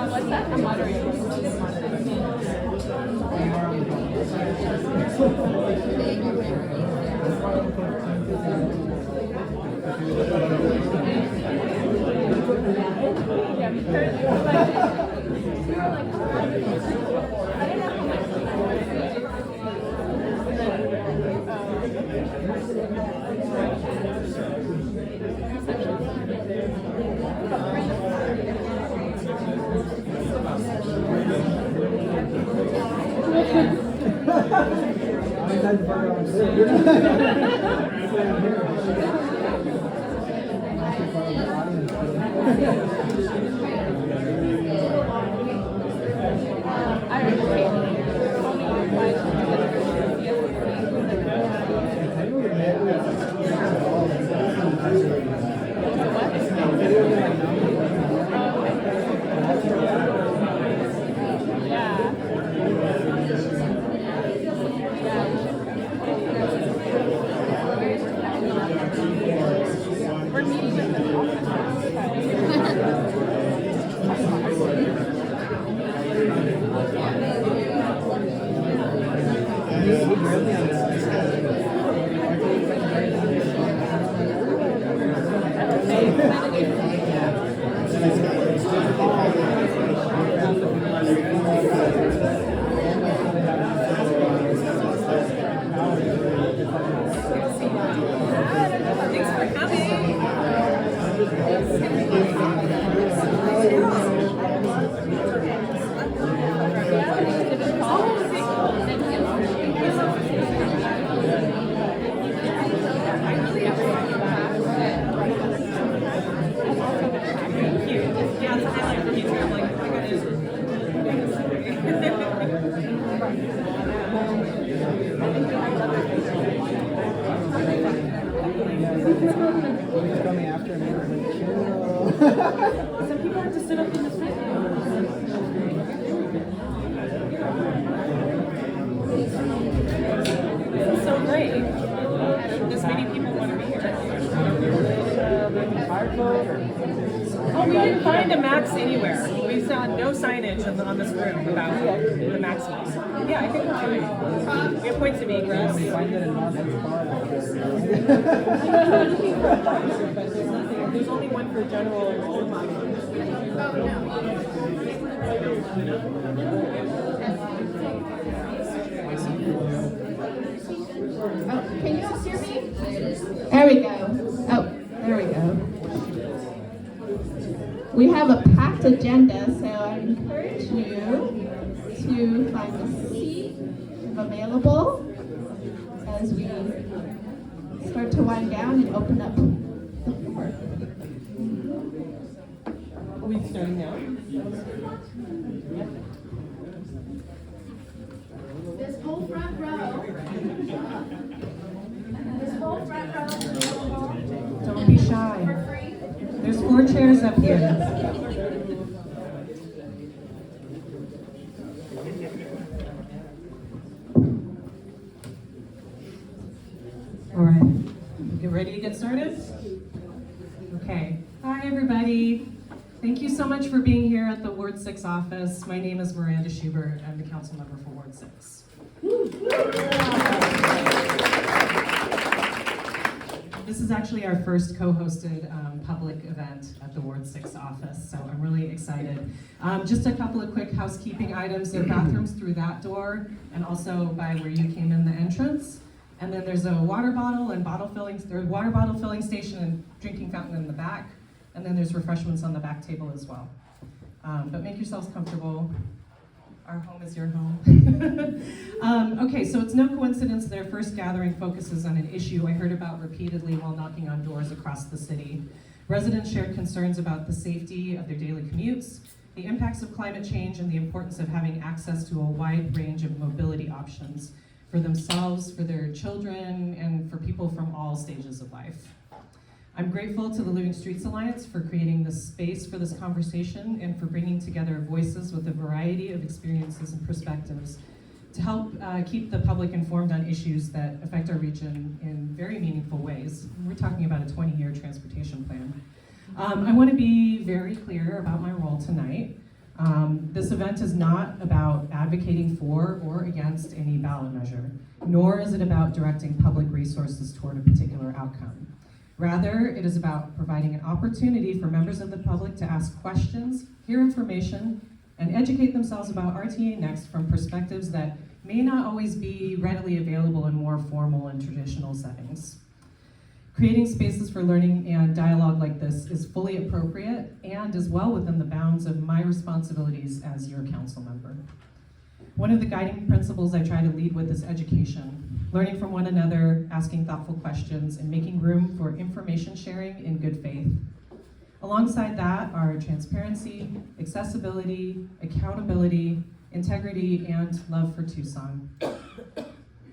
What's that? I'm moderating. Some people have to sit up in the front. This is so great. This many people want to be here. Oh, we didn't find a max anywhere. We saw no signage on this room about the maximums. Yeah, I think we're fine. We have points of egress. There's only one for general. Oh, can you all hear me? There we go. Oh, there we go. We have a packed agenda, so I encourage you to find a seat if available as we start to wind down and open up the floor. Are we starting now? This whole front row. This whole front row. Don't be shy. There's 4 chairs up here. All right, get ready to get started? Okay, hi everybody. Thank you so much for being here at the Ward 6 office. My name is Miranda Schubert. I'm the council member for Ward 6. This is actually our first co-hosted public event at the Ward 6 office, so I'm really excited. Just a couple of quick housekeeping items. There are bathrooms through that door and also by where you came in the entrance. And then there's a water bottle and water bottle filling station and drinking fountain in the back. And then there's refreshments on the back table as well. But make yourselves comfortable. Our home is your home. Okay, so it's no coincidence their first gathering focuses on an issue I heard about repeatedly while knocking on doors across the city. Residents shared concerns about the safety of their daily commutes, the impacts of climate change, and the importance of having access to a wide range of mobility options for themselves, for their children, and for people from all stages of life. I'm grateful to the Living Streets Alliance for creating this space for this conversation and for bringing together voices with a variety of experiences and perspectives to help keep the public informed on issues that affect our region in very meaningful ways. We're talking about a 20-year transportation plan. I want to be very clear about my role tonight. This event is not about advocating for or against any ballot measure, nor is it about directing public resources toward a particular outcome. Rather, it is about providing an opportunity for members of the public to ask questions, hear information, and educate themselves about RTA Next from perspectives that may not always be readily available in more formal and traditional settings. Creating spaces for learning and dialogue like this is fully appropriate and is well within the bounds of my responsibilities as your council member. One of the guiding principles I try to lead with is education, learning from one another, asking thoughtful questions, and making room for information sharing in good faith. Alongside that are transparency, accessibility, accountability, integrity, and love for Tucson.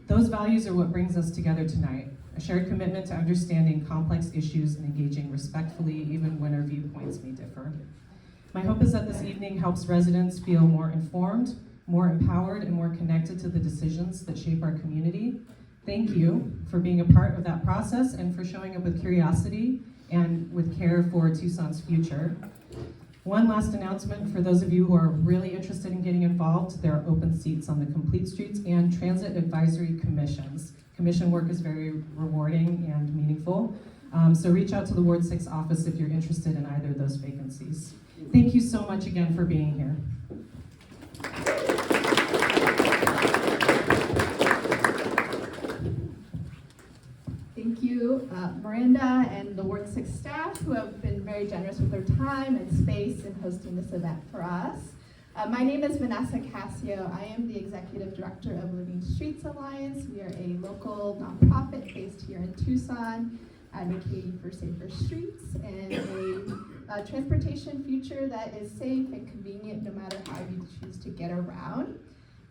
Those values are what brings us together tonight, a shared commitment to understanding complex issues and engaging respectfully even when our viewpoints may differ. My hope is that this evening helps residents feel more informed, more empowered, and more connected to the decisions that shape our community. Thank you for being a part of that process and for showing up with curiosity and with care for Tucson's future. One last announcement for those of you who are really interested in getting involved, there are open seats on the Complete Streets and Transit Advisory Commissions. Commission work is very rewarding and meaningful. So reach out to the Ward 6 office if you're interested in either of those vacancies. Thank you so much again for being here. Thank you, Miranda and the Ward 6 staff who have been very generous with their time and space in hosting this event for us. My name is Vanessa Casio. I am the Executive Director of Living Streets Alliance. We are a local nonprofit based here in Tucson, advocating for safer streets and a transportation future that is safe and convenient no matter how you choose to get around.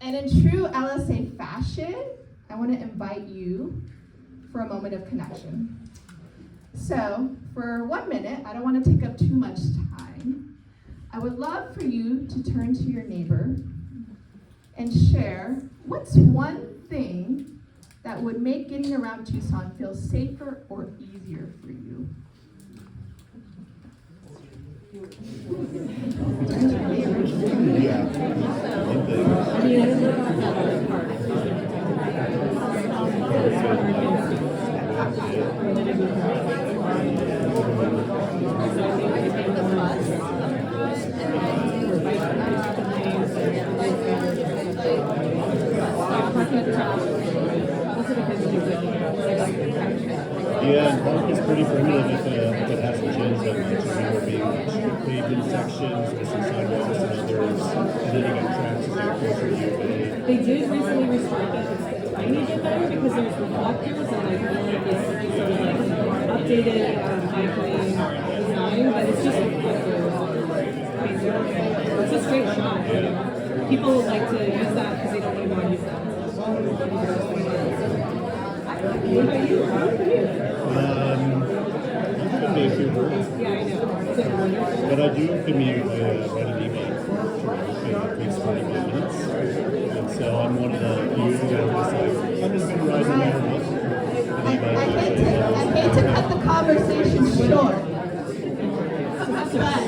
And in true LSA fashion, I want to invite you for a moment of connection. So, for 1 minute, I don't want to take up too much time. I would love for you to turn to your neighbor and share what's one thing that would make getting around Tucson feel safer or easier for you. Yeah, and park is pretty primitive if it hasn't changed that much. I mean, we're being paved in sections, missing sidewalks and others, and then you got tracks as you go closer to U of A. They did recently restrict it a tiny bit better because there's reflectors and I feel like it's sort of like updated bike lane design, but it's just reflectors. It's a straight shot. People like to use that because they don't know how to use that. What about you? I'm from Vancouver, Yeah, I know. Is it wonderful? but I do commute by an evening. It takes 45 minutes. And so I'm one of the few that was like, I'm just going to ride no matter what. I hate to cut the conversation short, but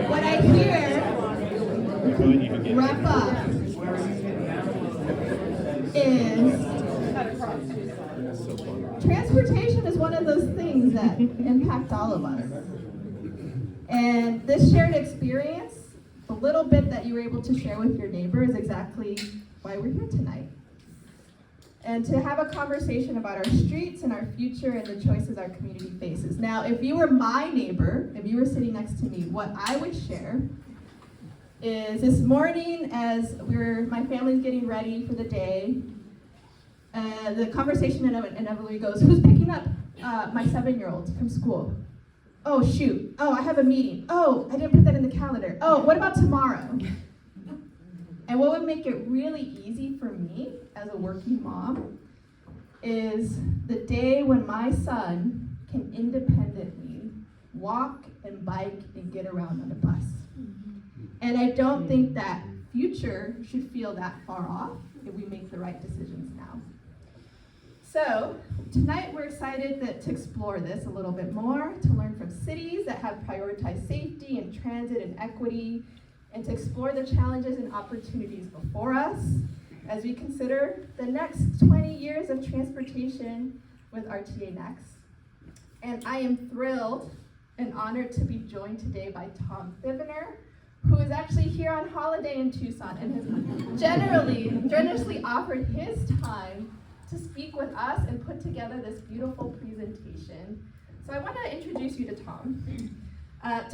what I hear We couldn't even get wrap up is so fun. transportation is one of those things that impact all of us. And this shared experience, the little bit that you were able to share with your neighbor, is exactly why we're here tonight. And to have a conversation about our streets and our future and the choices our community faces. Now, if you were my neighbor, if you were sitting next to me, what I would share is this morning as my family's getting ready for the day, the conversation inevitably goes, who's picking up my 7-year-old from school? Oh, shoot. Oh, I have a meeting. Oh, I didn't put that in the calendar. Oh, what about tomorrow? And what would make it really easy for me as a working mom is the day when my son can independently walk and bike and get around on a bus. And I don't think that future should feel that far off if we make the right decisions now. So tonight we're excited to explore this a little bit more, to learn from cities that have prioritized safety and transit and equity, and to explore the challenges and opportunities before us as we consider the next 20 years of transportation with RTA Next. And I am thrilled and honored to be joined today by Tom Thievener, who is actually here on holiday in Tucson and has generously offered his time to speak with us and put together this beautiful presentation. So I want to introduce you to Tom.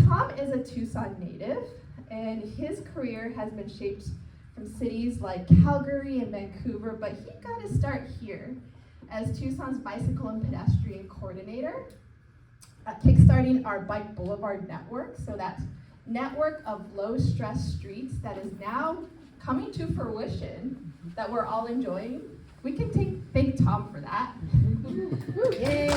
Tom is a Tucson native, and his career has been shaped from cities like Calgary and Vancouver, but he got his start here as Tucson's bicycle and pedestrian coordinator, kickstarting our Bike Boulevard network. So that network of low-stress streets that is now coming to fruition that we're all enjoying. We can thank Tom for that. Yay!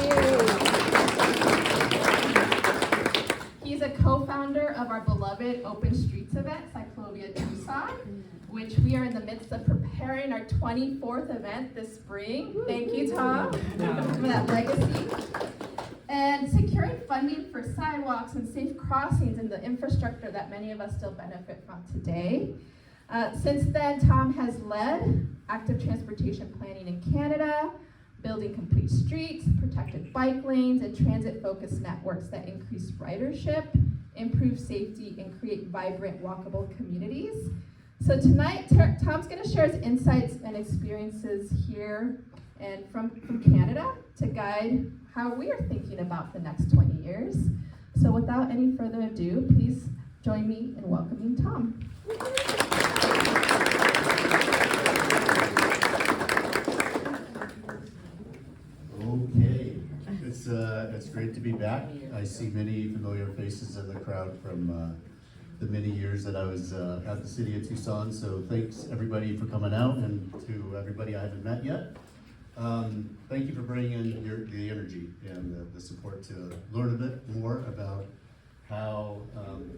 He's a co-founder of our beloved Open Streets event, Cyclovia Tucson, which we are in the midst of preparing our 24th event this spring. Thank you, Tom, for that legacy. And securing funding for sidewalks and safe crossings and the infrastructure that many of us still benefit from today. Since then, Tom has led active transportation planning in Canada, building complete streets, protected bike lanes, and transit-focused networks that increase ridership, improve safety, and create vibrant, walkable communities. So tonight, Tom's going to share his insights and experiences here and from Canada to guide how we are thinking about the next 20 years. So without any further ado, please join me in welcoming Tom. Okay, it's great to be back. I see many familiar faces in the crowd from the many years that I was at the city of Tucson. So thanks everybody for coming out, and to everybody I haven't met yet. Thank you for bringing in the energy and the support to learn a bit more about how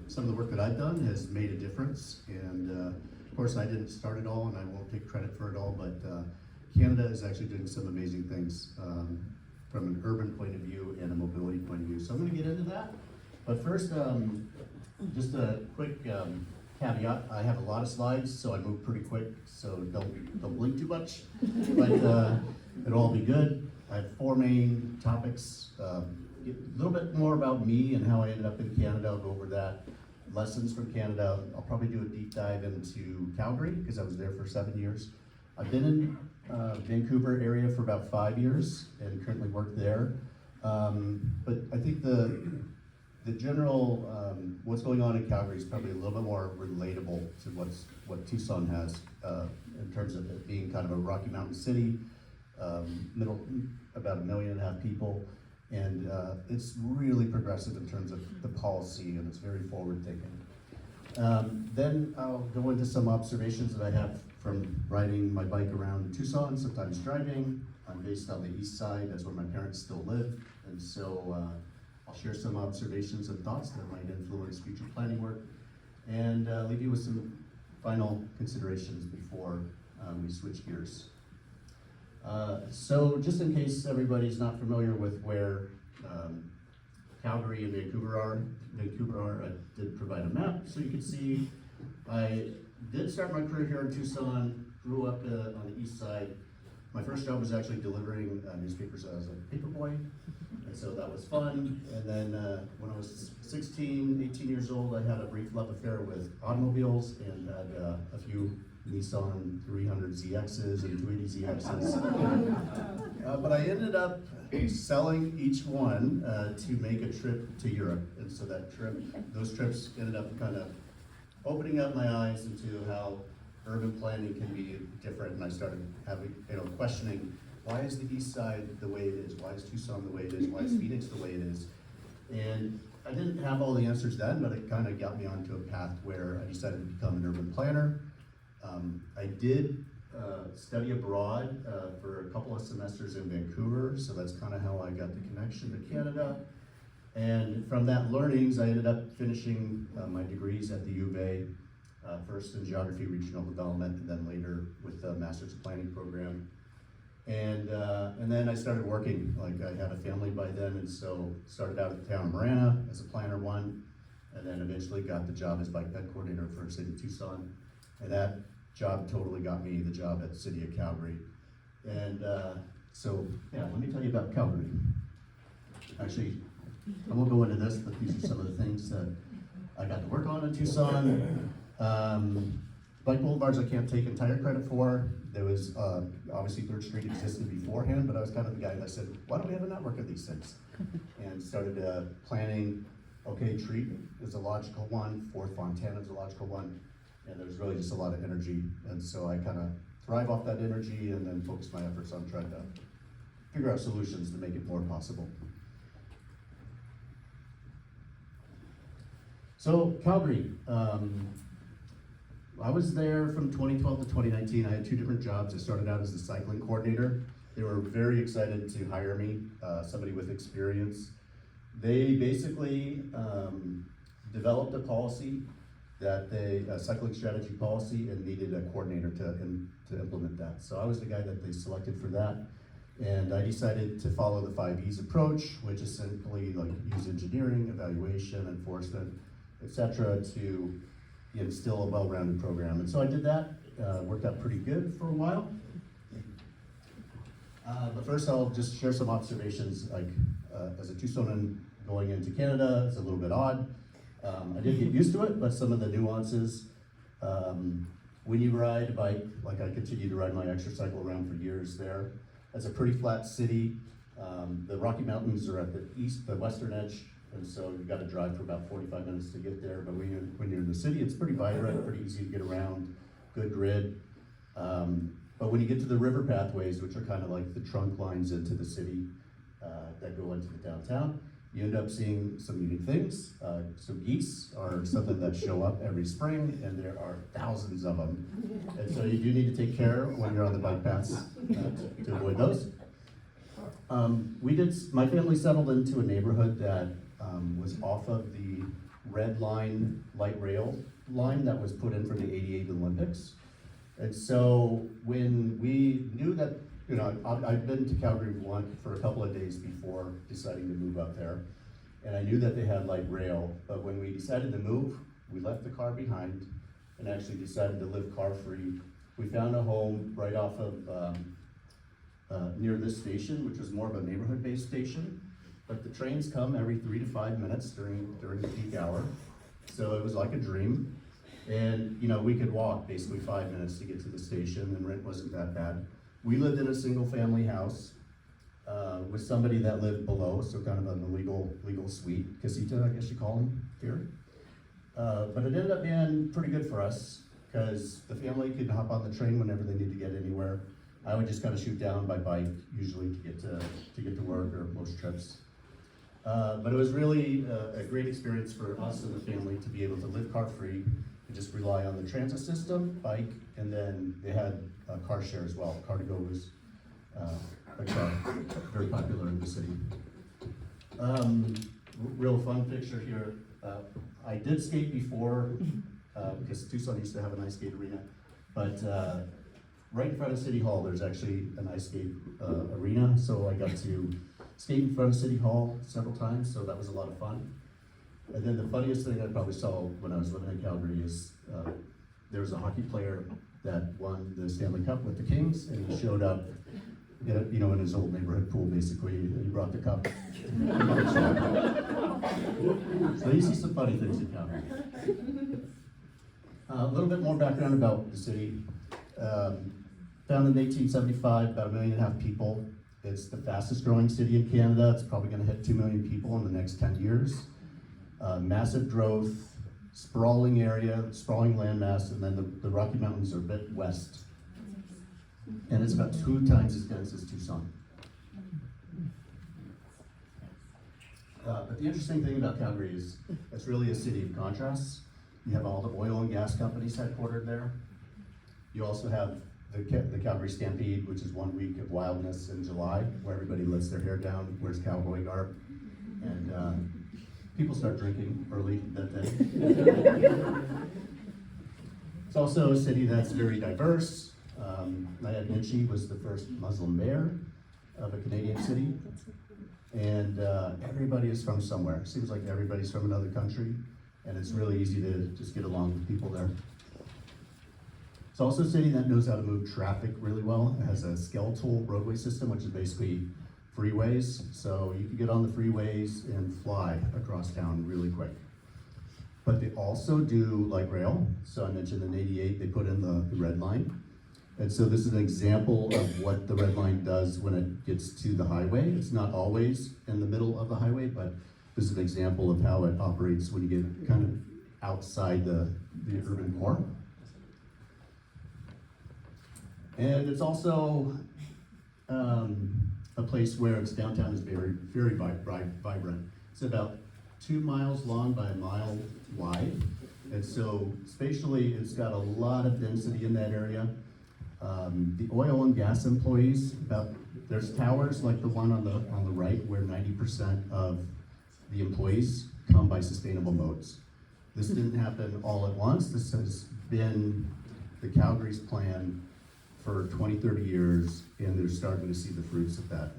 some of the work that I've done has made a difference. And of course, I didn't start it all, and I won't take credit for it all, but Canada is actually doing some amazing things from an urban point of view and a mobility point of view. So I'm going to get into that. But first, just a quick caveat. I have a lot of slides, so I move pretty quick, so don't blink too much. But it'll all be good. I have 4 main topics. A little bit more about me and how I ended up in Canada. I'll go over that. Lessons from Canada. I'll probably do a deep dive into Calgary, because I was there for 7 years. I've been in Vancouver area for about 5 years and currently work there. But I think the the general, what's going on in Calgary is probably a little bit more relatable to what Tucson has in terms of it being kind of a Rocky Mountain city, about 1.5 million people, and it's really progressive in terms of the policy, and it's very forward thinking. Then I'll go into some observations that I have from riding my bike around Tucson, sometimes driving. I'm based on the east side, that's where my parents still live, and so I'll share some observations and thoughts that might influence future planning work, and leave you with some final considerations before we switch gears. So just in case everybody's not familiar with where Calgary and Vancouver are, I did provide a map so you can see. I did start my career here in Tucson, grew up on the east side. My first job was actually delivering newspapers as a paperboy, and so that was fun. And then when I was 16, 18 years old, I had a brief love affair with automobiles and had a few Nissan 300ZXs and 280ZXs. But I ended up selling each one to make a trip to Europe. And so those trips ended up kind of opening up my eyes into how urban planning can be different. And I started having, questioning, why is the east side the way it is? Why is Tucson the way it is? Why is Phoenix the way it is? And I didn't have all the answers then, but it kind of got me onto a path where I decided to become an urban planner. I did study abroad for a couple of semesters in Vancouver, so that's kind of how I got the connection to Canada. And from that learnings, I ended up finishing my degrees at the U of A, first in geography, regional development, and then later with the master's planning program. And then I started working, like I had a family by then, and so started out at the town of Marana as a planner one, and then eventually got the job as bike ped coordinator for the city of Tucson. And that job totally got me the job at the city of Calgary. And so, yeah, let me tell you about Calgary. Actually, I won't go into this, but these are some of the things that I got to work on in Tucson. Bike boulevards I can't take entire credit for. There was, obviously 3rd Street existed beforehand, but I was kind of the guy that said, why don't we have a network of these things? And started planning, okay, Treat is a logical one, Fourth Fontana is a logical one, and there's really just a lot of energy. And so I kind of thrive off that energy and then focus my efforts on trying to figure out solutions to make it more possible. So Calgary, I was there from 2012 to 2019. I had 2 different jobs. I started out as the cycling coordinator. They were very excited to hire me, somebody with experience. They basically developed a policy a cycling strategy policy, and needed a coordinator to implement that. So I was the guy that they selected for that. And I decided to follow the 5 E's approach, which is simply like use engineering, evaluation, enforcement, etc., to instill a well-rounded program. And so I did that, worked out pretty good for a while. But first I'll just share some observations, like as a Tucsonan going into Canada, it's a little bit odd. I did get used to it, but some of the nuances, when you ride a bike, like I continued to ride my extracycle around for years there, it's a pretty flat city. The Rocky Mountains are at the western edge, and so you've got to drive for about 45 minutes to get there. But when you're in the city, it's pretty vibrant, pretty easy to get around, good grid. But when you get to the river pathways, which are kind of like the trunk lines into the city that go into the downtown, you end up seeing some unique things. So geese are something that show up every spring, and there are thousands of them. And so you do need to take care when you're on the bike paths to avoid those. My family settled into a neighborhood that was off of the red line, light rail line that was put in for the '88 Olympics. And so when we knew that, I'd been to Calgary for a couple of days before deciding to move up there. And I knew that they had light rail, but when we decided to move, we left the car behind and actually decided to live car-free. We found a home right off of, near this station, which was more of a neighborhood-based station. But the trains come every 3 to 5 minutes during the peak hour. So it was like a dream. And we could walk basically 5 minutes to get to the station, and rent wasn't that bad. We lived in a single family house. with somebody that lived below, so kind of an illegal suite, casita, I guess you call them here. But it ended up being pretty good for us, because the family could hop on the train whenever they need to get anywhere. I would just kind of shoot down by bike, usually to get to work or most trips. But it was really a great experience for us and the family to be able to live car-free and just rely on the transit system, bike, and then they had car share as well. Car-to-go was very popular in the city. Real fun picture here. I did skate before, because Tucson used to have an ice skate arena, but right in front of City Hall, there's actually an ice skate arena, so I got to skate in front of City Hall several times, so that was a lot of fun. And then the funniest thing I probably saw when I was living in Calgary is there was a hockey player that won the Stanley Cup with the Kings, and he showed up, in his old neighborhood pool, basically, and he brought the cup. So you see some funny things in Calgary. A little bit more background about the city. Founded in 1875, about 1.5 million people. It's the fastest growing city in Canada. It's probably going to hit 2 million people in the next 10 years. Massive growth, sprawling area, sprawling landmass, and then the Rocky Mountains are a bit west. And it's about 2 times as dense as Tucson. But the interesting thing about Calgary is it's really a city of contrasts. You have all the oil and gas companies headquartered there. You also have the Calgary Stampede, which is 1 week of wildness in July, where everybody lets their hair down, wears cowboy garb, and people start drinking early that day. It's also a city that's very diverse. Nayib Ninchi was the first Muslim mayor of a Canadian city, and everybody is from somewhere. Seems like everybody's from another country, and it's really easy to just get along with people there. It's also a city that knows how to move traffic really well. It has a skeletal roadway system, which is basically freeways. So you can get on the freeways and fly across town really quick. But they also do light rail. So I mentioned in '88, they put in the red line. And so this is an example of what the red line does when it gets to the highway. It's not always in the middle of the highway, but this is an example of how it operates when you get kind of outside the urban core. And it's also a place where its downtown is very, very vibrant. It's about 2 miles long by 1 mile wide. And so spatially, it's got a lot of density in that area. The oil and gas employees, there's towers like the one on the right where 90% of the employees come by sustainable modes. This didn't happen all at once. This has been the Calgary's plan for 20, 30 years, and they're starting to see the fruits of that.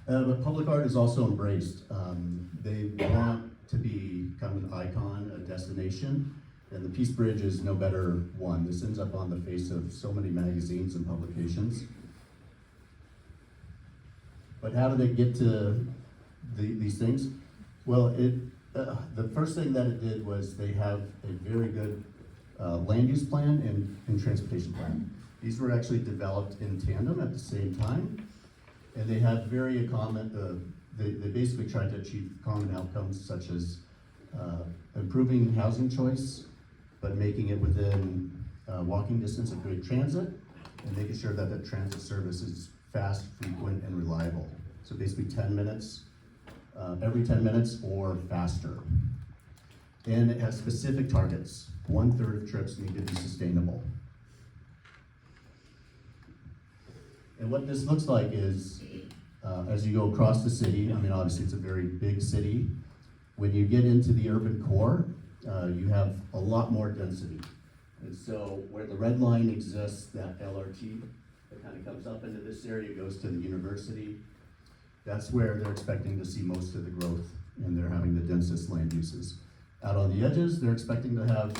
But public art is also embraced. They want to be kind of an icon, a destination, and the Peace Bridge is no better one. This ends up on the face of so many magazines and publications. But how do they get to these things? Well, the first thing that it did was they have a very good land use plan and transportation plan. These were actually developed in tandem at the same time, and they had very they basically tried to achieve common outcomes such as improving housing choice, but making it within walking distance of good transit, and making sure that the transit service is fast, frequent, and reliable. So basically 10 minutes, every 10 minutes or faster. And it has specific targets. 1/3 of trips need to be sustainable. And what this looks like is, as you go across the city, I mean, obviously it's a very big city. When you get into the urban core, you have a lot more density. And so where the red line exists, that LRT that kind of comes up into this area, goes to the university. That's where they're expecting to see most of the growth, and they're having the densest land uses. Out on the edges, they're expecting to have,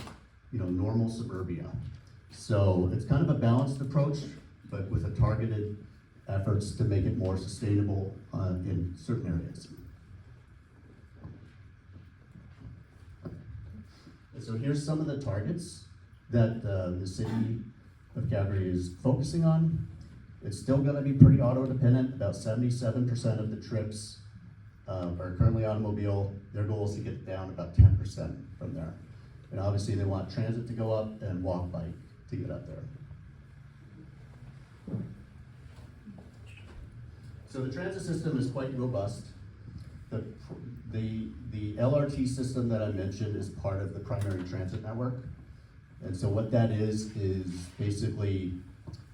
normal suburbia. So it's kind of a balanced approach, but with a targeted efforts to make it more sustainable in certain areas. And so here's some of the targets that the city of Calgary is focusing on. It's still gonna be pretty auto dependent. About 77% of the trips are currently automobile. Their goal is to get down about 10% from there. And obviously they want transit to go up and walk bike to get up there. So the transit system is quite robust. The LRT system that I mentioned is part of the primary transit network. And so what that is basically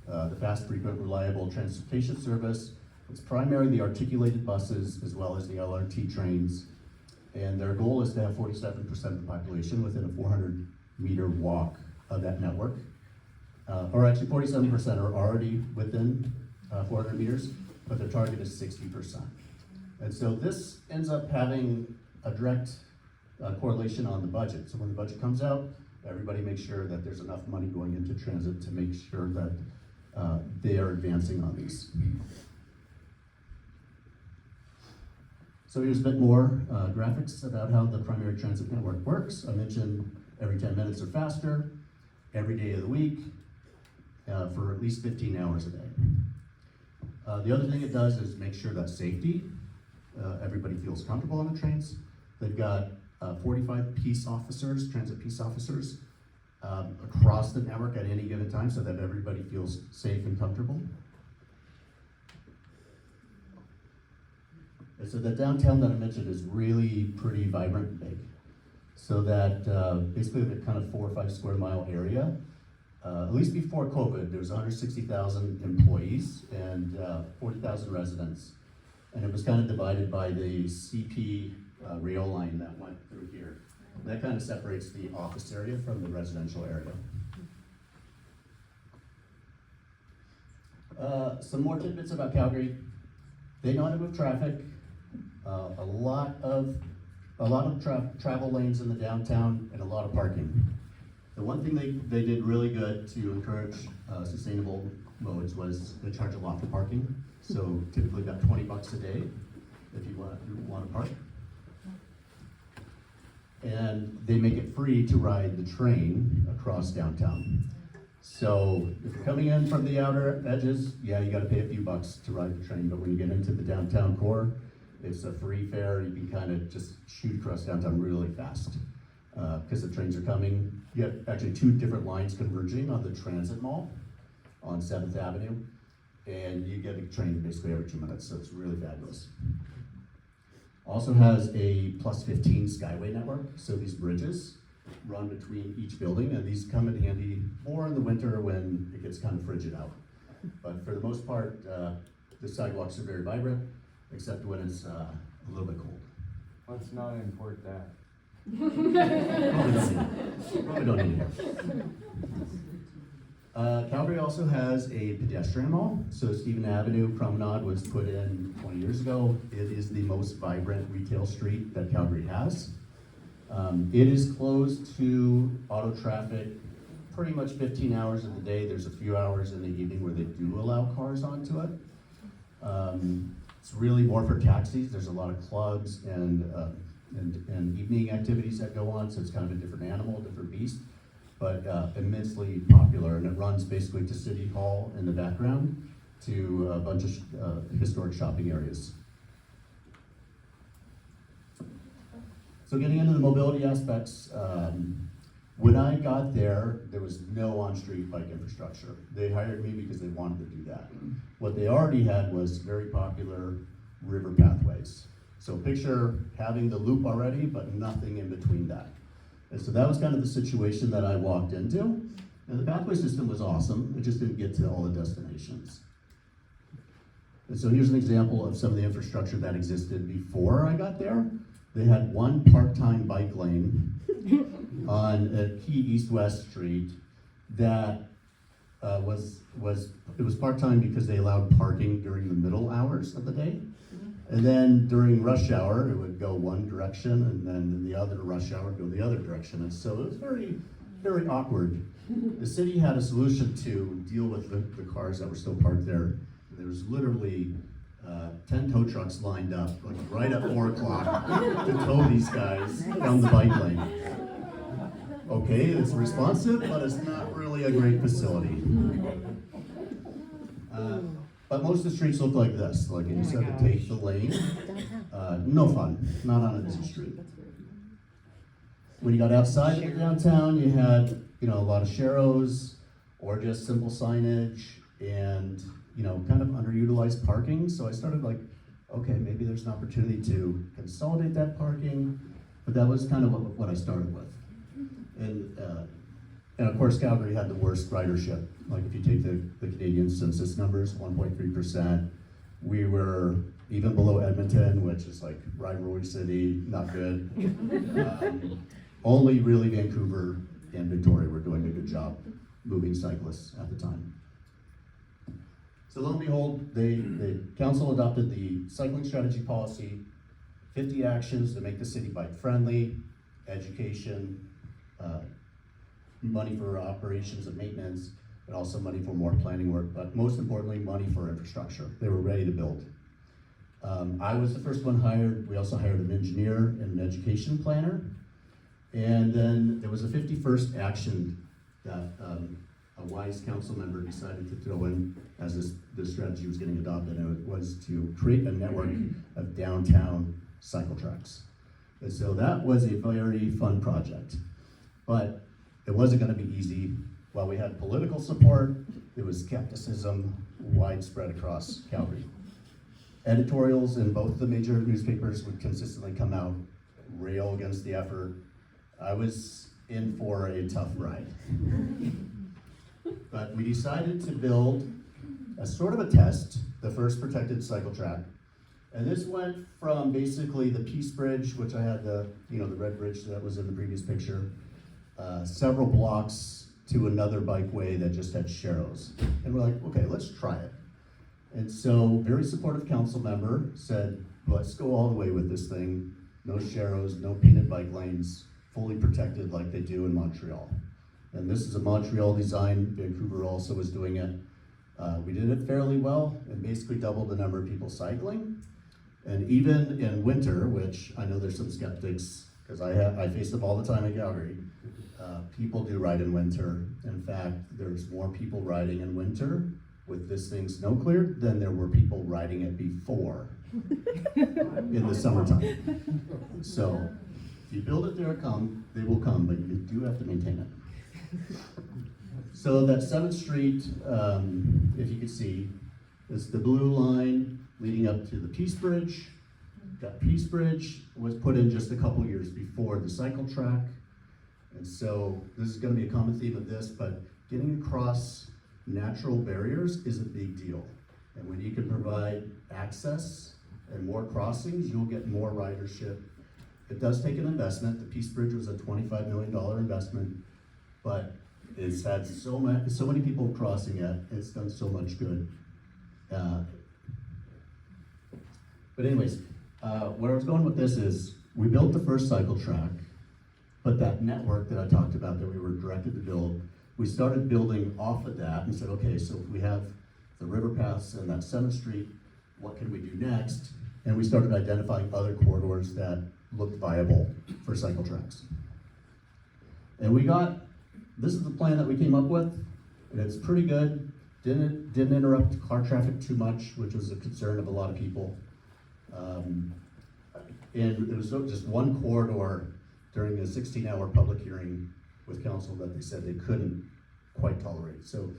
the fast, frequent, reliable transportation service. It's primarily the articulated buses as well as the LRT trains. And their goal is to have 47% of the population within a 400-meter walk of that network. Or actually 47% are already within 400 meters, but their target is 60%. And so this ends up having a direct correlation on the budget. So when the budget comes out, everybody makes sure that there's enough money going into transit to make sure that they are advancing on these. So here's a bit more graphics about how the primary transit network works. I mentioned every 10 minutes or faster, every day of the week, for at least 15 hours a day. The other thing it does is make sure that safety, everybody feels comfortable on the trains. They've got 45 peace officers, transit peace officers, across the network at any given time so that everybody feels safe and comfortable. And so the downtown that I mentioned is really pretty vibrant and big. So that basically the kind of 4 or 5 square mile area, at least before COVID, there was 160,000 employees and 40,000 residents. And it was kind of divided by the CP rail line that went through here. That kind of separates the office area from the residential area. Some more tidbits about Calgary. They know how to move traffic. A lot of travel lanes in the downtown and a lot of parking. The one thing they did really good to encourage sustainable modes was they charge a lot for parking. So typically about $20 a day if you want to park. And they make it free to ride the train across downtown. So if you're coming in from the outer edges, yeah, you gotta pay a few bucks to ride the train, but when you get into the downtown core, it's a free fare. You can kind of just shoot across downtown really fast because the trains are coming. You have actually 2 different lines converging on the transit mall on 7th Avenue, and you get a train basically every 2 minutes, so it's really fabulous. Also has a +15 skyway network, so these bridges run between each building, and these come in handy more in the winter when it gets kind of frigid out. But for the most part, the sidewalks are very vibrant, except when it's a little bit cold. Let's not import that. Probably don't need it. Calgary also has a pedestrian mall. So Stephen Avenue Promenade was put in 20 years ago. It is the most vibrant retail street that Calgary has. It is closed to auto traffic pretty much 15 hours of the day. There's a few hours in the evening where they do allow cars onto it. It's really more for taxis. There's a lot of clubs and evening activities that go on, so it's kind of a different animal, different beast, but immensely popular, and it runs basically to City Hall in the background to a bunch of historic shopping areas. So getting into the mobility aspects, when I got there, there was no on-street bike infrastructure. They hired me because they wanted to do that. What they already had was very popular river pathways. So picture having the loop already, but nothing in between that. And so that was kind of the situation that I walked into. And the pathway system was awesome, it just didn't get to all the destinations. And so here's an example of some of the infrastructure that existed before I got there. They had one part-time bike lane on a key east-west street that was part-time because they allowed parking during the middle hours of the day. And then during rush hour, it would go one direction, and then in the other rush hour, go the other direction. And so it was very, very awkward. The city had a solution to deal with the cars that were still parked there. There was literally 10 tow trucks lined up, like right at 4 o'clock, to tow these guys down the bike lane. Okay, it's responsive, but it's not really a great facility. But most of the streets look like this, like you just have to take the lane. No fun, not on a busy street. When you got outside of the downtown, you had, a lot of sharrows or just simple signage and, kind of underutilized parking. So I started like, okay, maybe there's an opportunity to consolidate that parking, but that was kind of what I started with. And of course, Calgary had the worst ridership. Like if you take the Canadian census numbers, 1.3%, we were even below Edmonton, which is like rivalry city, not good. Only really Vancouver and Victoria were doing a good job moving cyclists at the time. So lo and behold, the council adopted the cycling strategy policy, 50 actions to make the city bike friendly, education, money for operations and maintenance, but also money for more planning work, but most importantly, money for infrastructure. They were ready to build. I was the first one hired. We also hired an engineer and an education planner. And then there was a 51st action that a wise council member decided to throw in as this strategy was getting adopted, and it was to create a network of downtown cycle tracks. And so that was a very fun project, but it wasn't gonna be easy. While we had political support, there was skepticism widespread across Calgary. Editorials in both the major newspapers would consistently come out, rail against the effort. I was in for a tough ride. But we decided to build, as sort of a test, the first protected cycle track. And this went from basically the Peace Bridge, which I had the red bridge that was in the previous picture, several blocks to another bikeway that just had sharrows. And we're like, okay, let's try it. And so, very supportive council member said, let's go all the way with this thing. No sharrows, no painted bike lanes, fully protected like they do in Montreal. And this is a Montreal design. Vancouver also was doing it. We did it fairly well and basically doubled the number of people cycling. And even in winter, which I know there's some skeptics, because I face them all the time in Calgary, people do ride in winter. In fact, there's more people riding in winter with this thing snow cleared than there were people riding it before in the summertime. So if you build it, they will come, but you do have to maintain it. So that 7th Street, if you can see, is the blue line leading up to the Peace Bridge. That Peace Bridge was put in just a couple years before the cycle track. And so this is going to be a common theme of this, but getting across natural barriers is a big deal. And when you can provide access and more crossings, you'll get more ridership. It does take an investment. The Peace Bridge was a $25 million investment, but it's had so many people crossing it. It's done so much good. But anyways, where I was going with this is, we built the first cycle track, but that network that I talked about that we were directed to build, we started building off of that and said, okay, so if we have the river paths and that 7th Street, what can we do next? And we started identifying other corridors that looked viable for cycle tracks. And this is the plan that we came up with, and it's pretty good. Didn't interrupt car traffic too much, which was a concern of a lot of people. And there was just one corridor during a 16-hour public hearing with council that they said they couldn't quite tolerate. So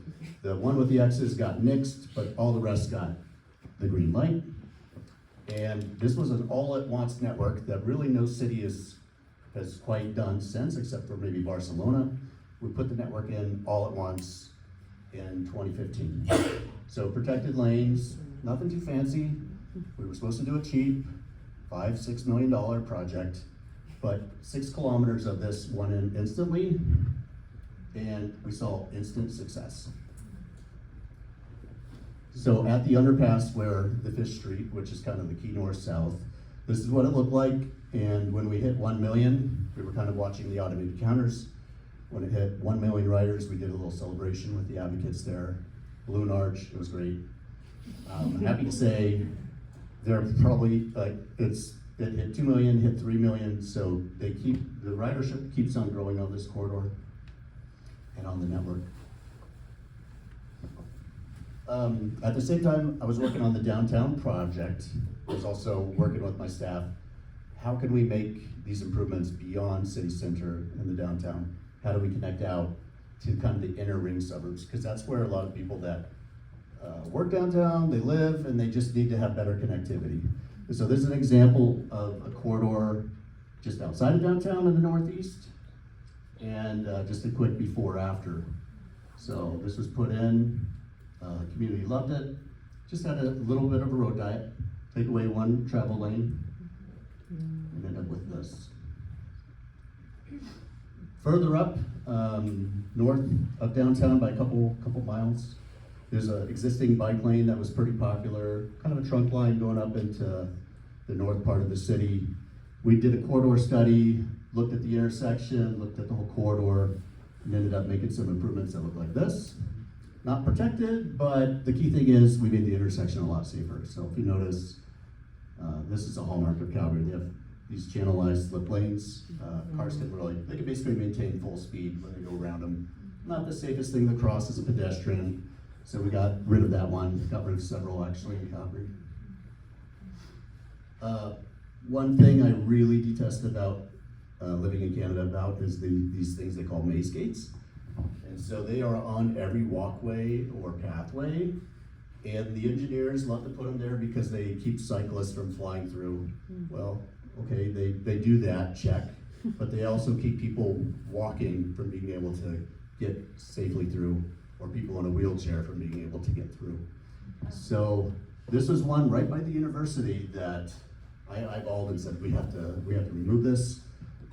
the one with the X's got nixed, but all the rest got the green light. And this was an all-at-once network that really no city has quite done since, except for maybe Barcelona. We put the network in all at once in 2015. So protected lanes, nothing too fancy. We were supposed to do it cheap, $5-6 million project, but 6 kilometers of this went in instantly, and we saw instant success. So at the underpass where the Fish Street, which is kind of the key north-south, this is what it looked like. And when we hit 1 million, we were kind of watching the automated counters. When it hit 1 million riders, we did a little celebration with the advocates there. Balloon arch, it was great. I'm happy to say they're probably, it hit 2 million, hit 3 million, so the ridership keeps on growing on this corridor and on the network. At the same time, I was working on the downtown project. I was also working with my staff. How can we make these improvements beyond city center and the downtown? How do we connect out to kind of the inner ring suburbs? Because that's where a lot of people that work downtown, they live, and they just need to have better connectivity. And so this is an example of a corridor just outside of downtown in the northeast, and just a quick before after. So this was put in, the community loved it, just had a little bit of a road diet, take away one travel lane, and end up with this. Further up, north of downtown by a couple miles, there's an existing bike lane that was pretty popular, kind of a trunk line going up into the north part of the city. We did a corridor study, looked at the intersection, looked at the whole corridor, and ended up making some improvements that look like this. Not protected, but the key thing is we made the intersection a lot safer. So if you notice, this is a hallmark of Calgary. They have these channelized slip lanes. Cars can they can basically maintain full speed when they go around them. Not the safest thing to cross as a pedestrian. So we got rid of that one, got rid of several actually in Calgary. One thing I really detest about living in Canada about is these things they call maze gates. And so they are on every walkway or pathway, and the engineers love to put them there because they keep cyclists from flying through. Well, okay, they do that, check, but they also keep people walking from being able to get safely through, or people in a wheelchair from being able to get through. So this was one right by the university that I've always said we have to remove this.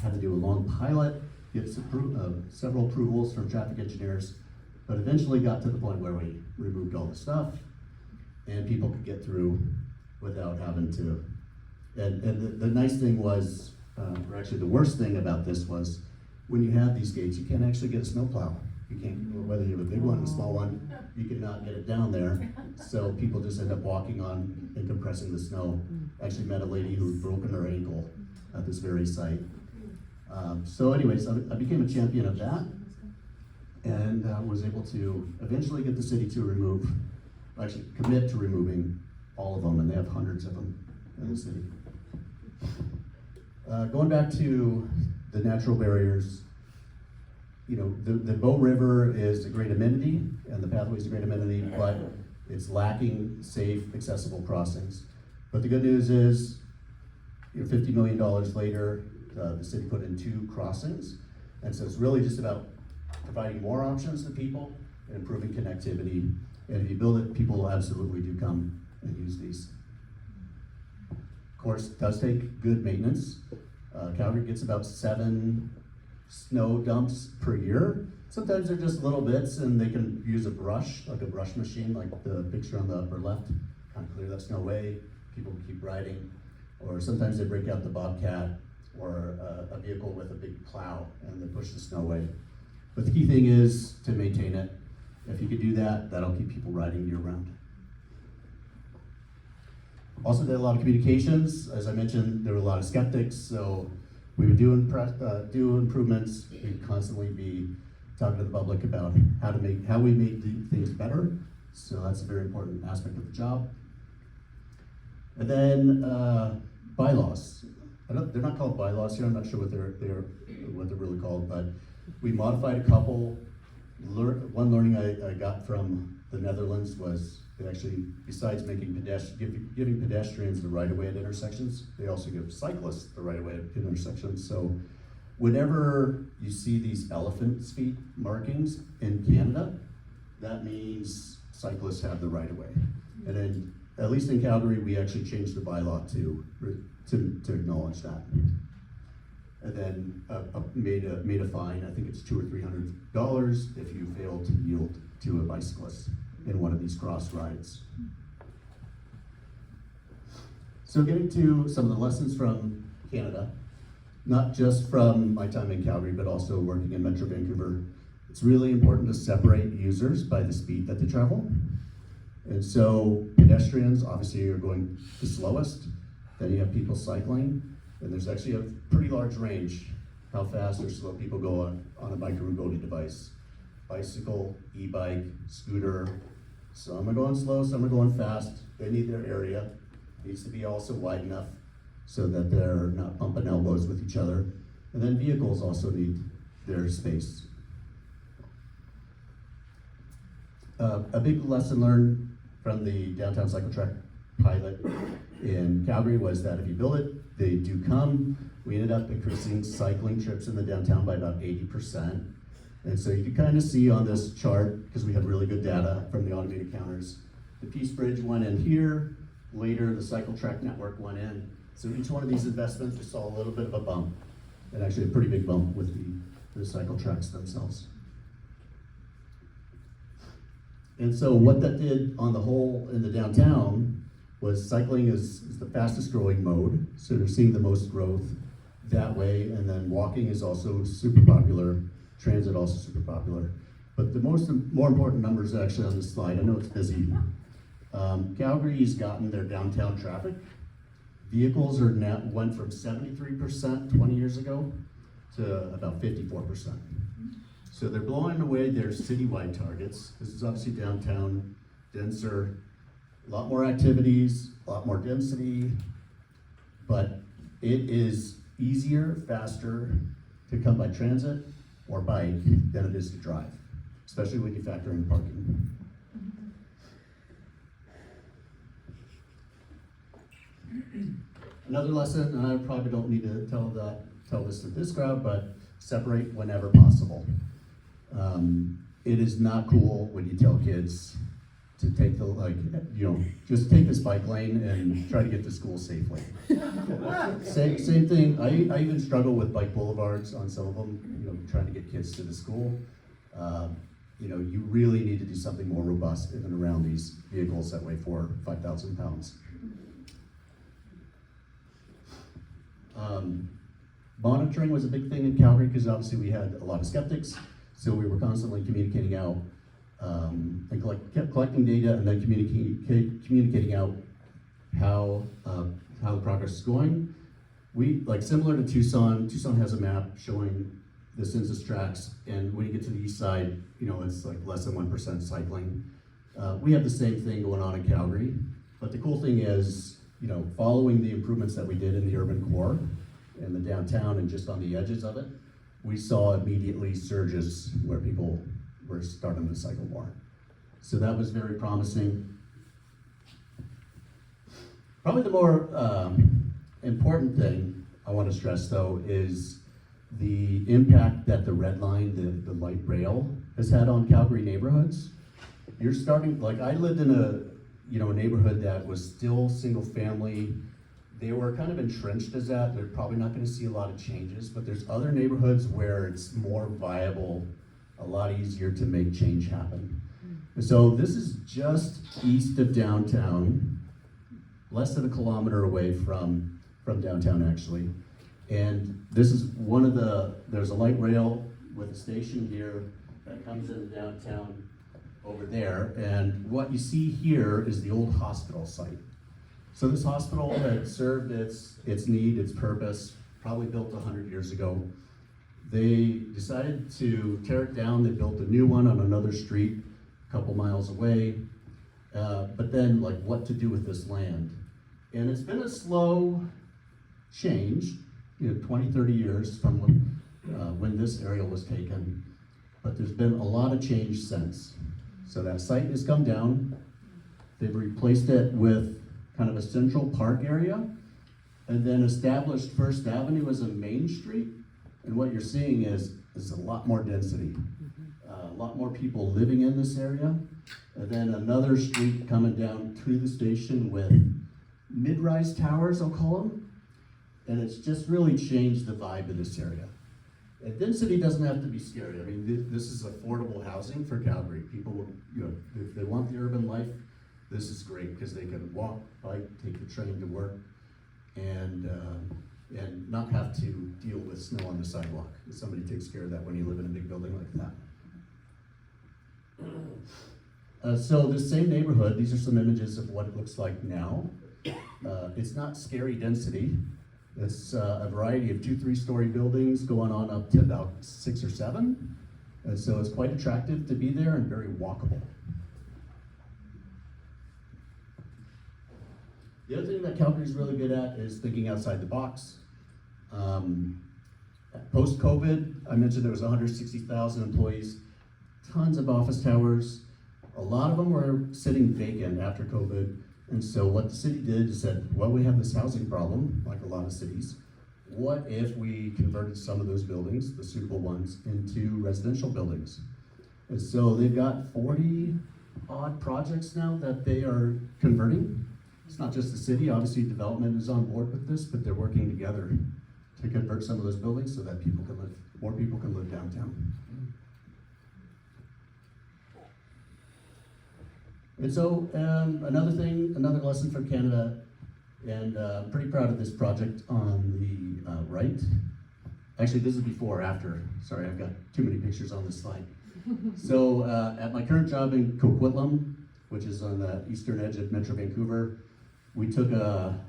Had to do a long pilot, get several approvals from traffic engineers, but eventually got to the point where we removed all the stuff and people could get through without having to. And the nice thing was, or actually the worst thing about this was, when you have these gates, you can't actually get a snowplow. You can't, whether you have a big one or a small one, you cannot get it down there. So people just end up walking on and compressing the snow. Actually met a lady who had broken her ankle at this very site. So anyways, I became a champion of that, and was able to eventually get the city to commit to removing all of them, and they have hundreds of them in the city. Going back to the natural barriers, you know, the Bow River is a great amenity, and the pathway is a great amenity, but it's lacking safe, accessible crossings. But the good news is, you know, $50 million later, the city put in 2 crossings, and so it's really just about providing more options to people and improving connectivity. And if you build it, people will absolutely do come and use these. Of course, it does take good maintenance. Calgary gets about 7 snow dumps per year. Sometimes they're just little bits, and they can use a brush, like a brush machine, like the picture on the upper left, kind of clear that snow away. People can keep riding. Or sometimes they break out the Bobcat or a vehicle with a big plow and they push the snow away. But the key thing is to maintain it. If you could do that, that'll keep people riding year round. Also did a lot of communications. As I mentioned, there were a lot of skeptics, so we would do improvements. We'd constantly be talking to the public about how we make things better. So that's a very important aspect of the job. And then bylaws. They're not called bylaws here. I'm not sure what they're really called, but we modified a couple. One learning I got from the Netherlands was that actually, besides making giving pedestrians the right of way at intersections, they also give cyclists the right of way at intersections. So whenever you see these elephant's feet markings in Canada, that means cyclists have the right of way. And then, at least in Calgary, we actually changed the bylaw to acknowledge that. And then made a fine. I think it's $200 or $300 if you fail to yield to a bicyclist in one of these cross rides. So getting to some of the lessons from Canada, not just from my time in Calgary, but also working in Metro Vancouver, it's really important to separate users by the speed that they travel. And so pedestrians obviously are going the slowest. Then you have people cycling, and there's actually a pretty large range how fast or slow people go on a micro-mobility device. Bicycle, e-bike, scooter, Some are going slow, some are going fast. They need their area. Needs to be also wide enough so that they're not bumping elbows with each other. And then vehicles also need their space. A big lesson learned from the downtown cycle track pilot in Calgary was that if you build it, they do come. We ended up increasing cycling trips in the downtown by about 80%. And so you can kind of see on this chart, because we have really good data from the automated counters, the Peace Bridge went in here, later the cycle track network went in. So each one of these investments just saw a little bit of a bump, and actually a pretty big bump with the cycle tracks themselves. And so what that did on the whole in the downtown was cycling is the fastest growing mode. So they're seeing the most growth that way, and then walking is also super popular, transit also super popular. But the more important numbers actually on this slide, I know it's busy. Calgary's gotten their downtown traffic. Vehicles are now went from 73% 20 years ago to about 54%. So they're blowing away their citywide targets. This is obviously downtown, denser, a lot more activities, a lot more density, but it is easier, faster to come by transit or bike than it is to drive, especially when you factor in parking. Another lesson, and I probably don't need to tell this to this crowd, but separate whenever possible. It is not cool when you tell kids to take just take this bike lane and try to get to school safely. Same thing, I even struggle with bike boulevards on some of them, trying to get kids to the school. You really need to do something more robust in and around these vehicles that weigh 4,000 or 5,000 pounds. Monitoring was a big thing in Calgary because obviously we had a lot of skeptics, so we were constantly communicating out and kept collecting data and then communicating out how the progress is going. Similar to Tucson has a map showing the census tracts, and when you get to the east side, it's like less than 1% cycling. We have the same thing going on in Calgary, but the cool thing is, following the improvements that we did in the urban core and the downtown and just on the edges of it, we saw immediately surges where people were starting to cycle more. So that was very promising. Probably the more important thing I want to stress though is the impact that the red line, the light rail, has had on Calgary neighborhoods. You're starting, I lived in a neighborhood that was still single family. They were kind of entrenched as that. They're probably not going to see a lot of changes, but there's other neighborhoods where it's more viable, a lot easier to make change happen. And so this is just east of downtown, less than a kilometer away from downtown actually. And this is there's a light rail with a station here that comes into downtown over there. And what you see here is the old hospital site. So this hospital had served its need, its purpose, probably built 100 years ago. They decided to tear it down. They built a new one on another street a couple miles away. But then, what to do with this land? And it's been a slow change, 20, 30 years from when this area was taken. But there's been a lot of change since. So that site has come down. They've replaced it with kind of a central park area, and then established First Avenue as a main street. And what you're seeing is a lot more density, a lot more people living in this area. And then another street coming down to the station with mid-rise towers, I'll call them. And it's just really changed the vibe of this area. And density doesn't have to be scary. I mean, this is affordable housing for Calgary. People, if they want the urban life, this is great because they can walk, bike, take the train to work, and not have to deal with snow on the sidewalk. Somebody takes care of that when you live in a big building like that. So this same neighborhood, these are some images of what it looks like now. It's not scary density. It's a variety of 2-3 story buildings going on up to about 6 or 7. And so it's quite attractive to be there and very walkable. The other thing that Calgary's really good at is thinking outside the box. Post-COVID, I mentioned there was 160,000 employees, tons of office towers. A lot of them were sitting vacant after COVID. And so what the city did is said, well, we have this housing problem, like a lot of cities. What if we converted some of those buildings, the suitable ones, into residential buildings? And so they've got 40 odd projects now that they are converting. It's not just the city, obviously development is on board with this, but they're working together to convert some of those buildings so that more people can live downtown. And so another lesson from Canada, and I'm pretty proud of this project on the right. Actually, this is before or after. Sorry, I've got too many pictures on this slide. So at my current job in Coquitlam, which is on the eastern edge of Metro Vancouver, we took a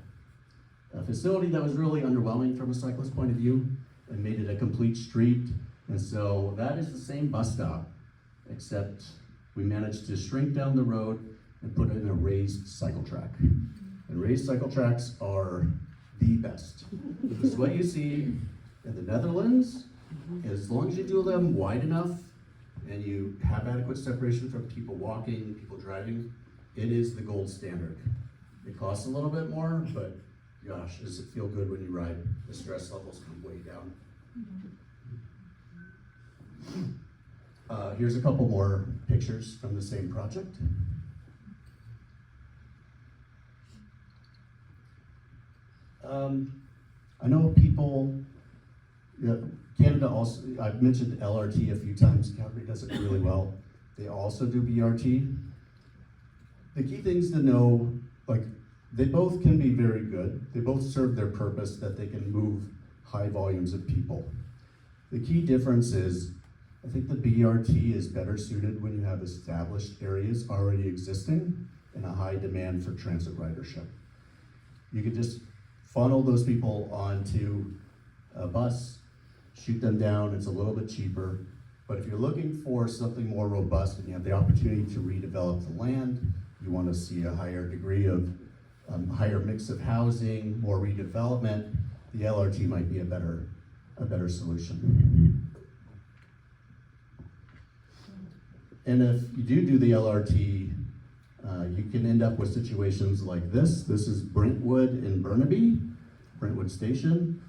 facility that was really underwhelming from a cyclist point of view and made it a complete street. And so that is the same bus stop, except we managed to shrink down the road and put it in a raised cycle track. And raised cycle tracks are the best. This is what you see in the Netherlands. As long as you do them wide enough and you have adequate separation from people walking, people driving, it is the gold standard. It costs a little bit more, but gosh, does it feel good when you ride. The stress levels come way down. Here's a couple more pictures from the same project. I know people, Canada also, I've mentioned LRT a few times, Calgary does it really well. They also do BRT. The key things to know, like, they both can be very good. They both serve their purpose that they can move high volumes of people. The key difference is, I think the BRT is better suited when you have established areas already existing and a high demand for transit ridership. You could just funnel those people onto a bus, shoot them down, it's a little bit cheaper. But if you're looking for something more robust and you have the opportunity to redevelop the land, you want to see a higher degree of higher mix of housing, more redevelopment, the LRT might be a better solution. And if you do the LRT, you can end up with situations like this. This is Brentwood in Burnaby, Brentwood Station.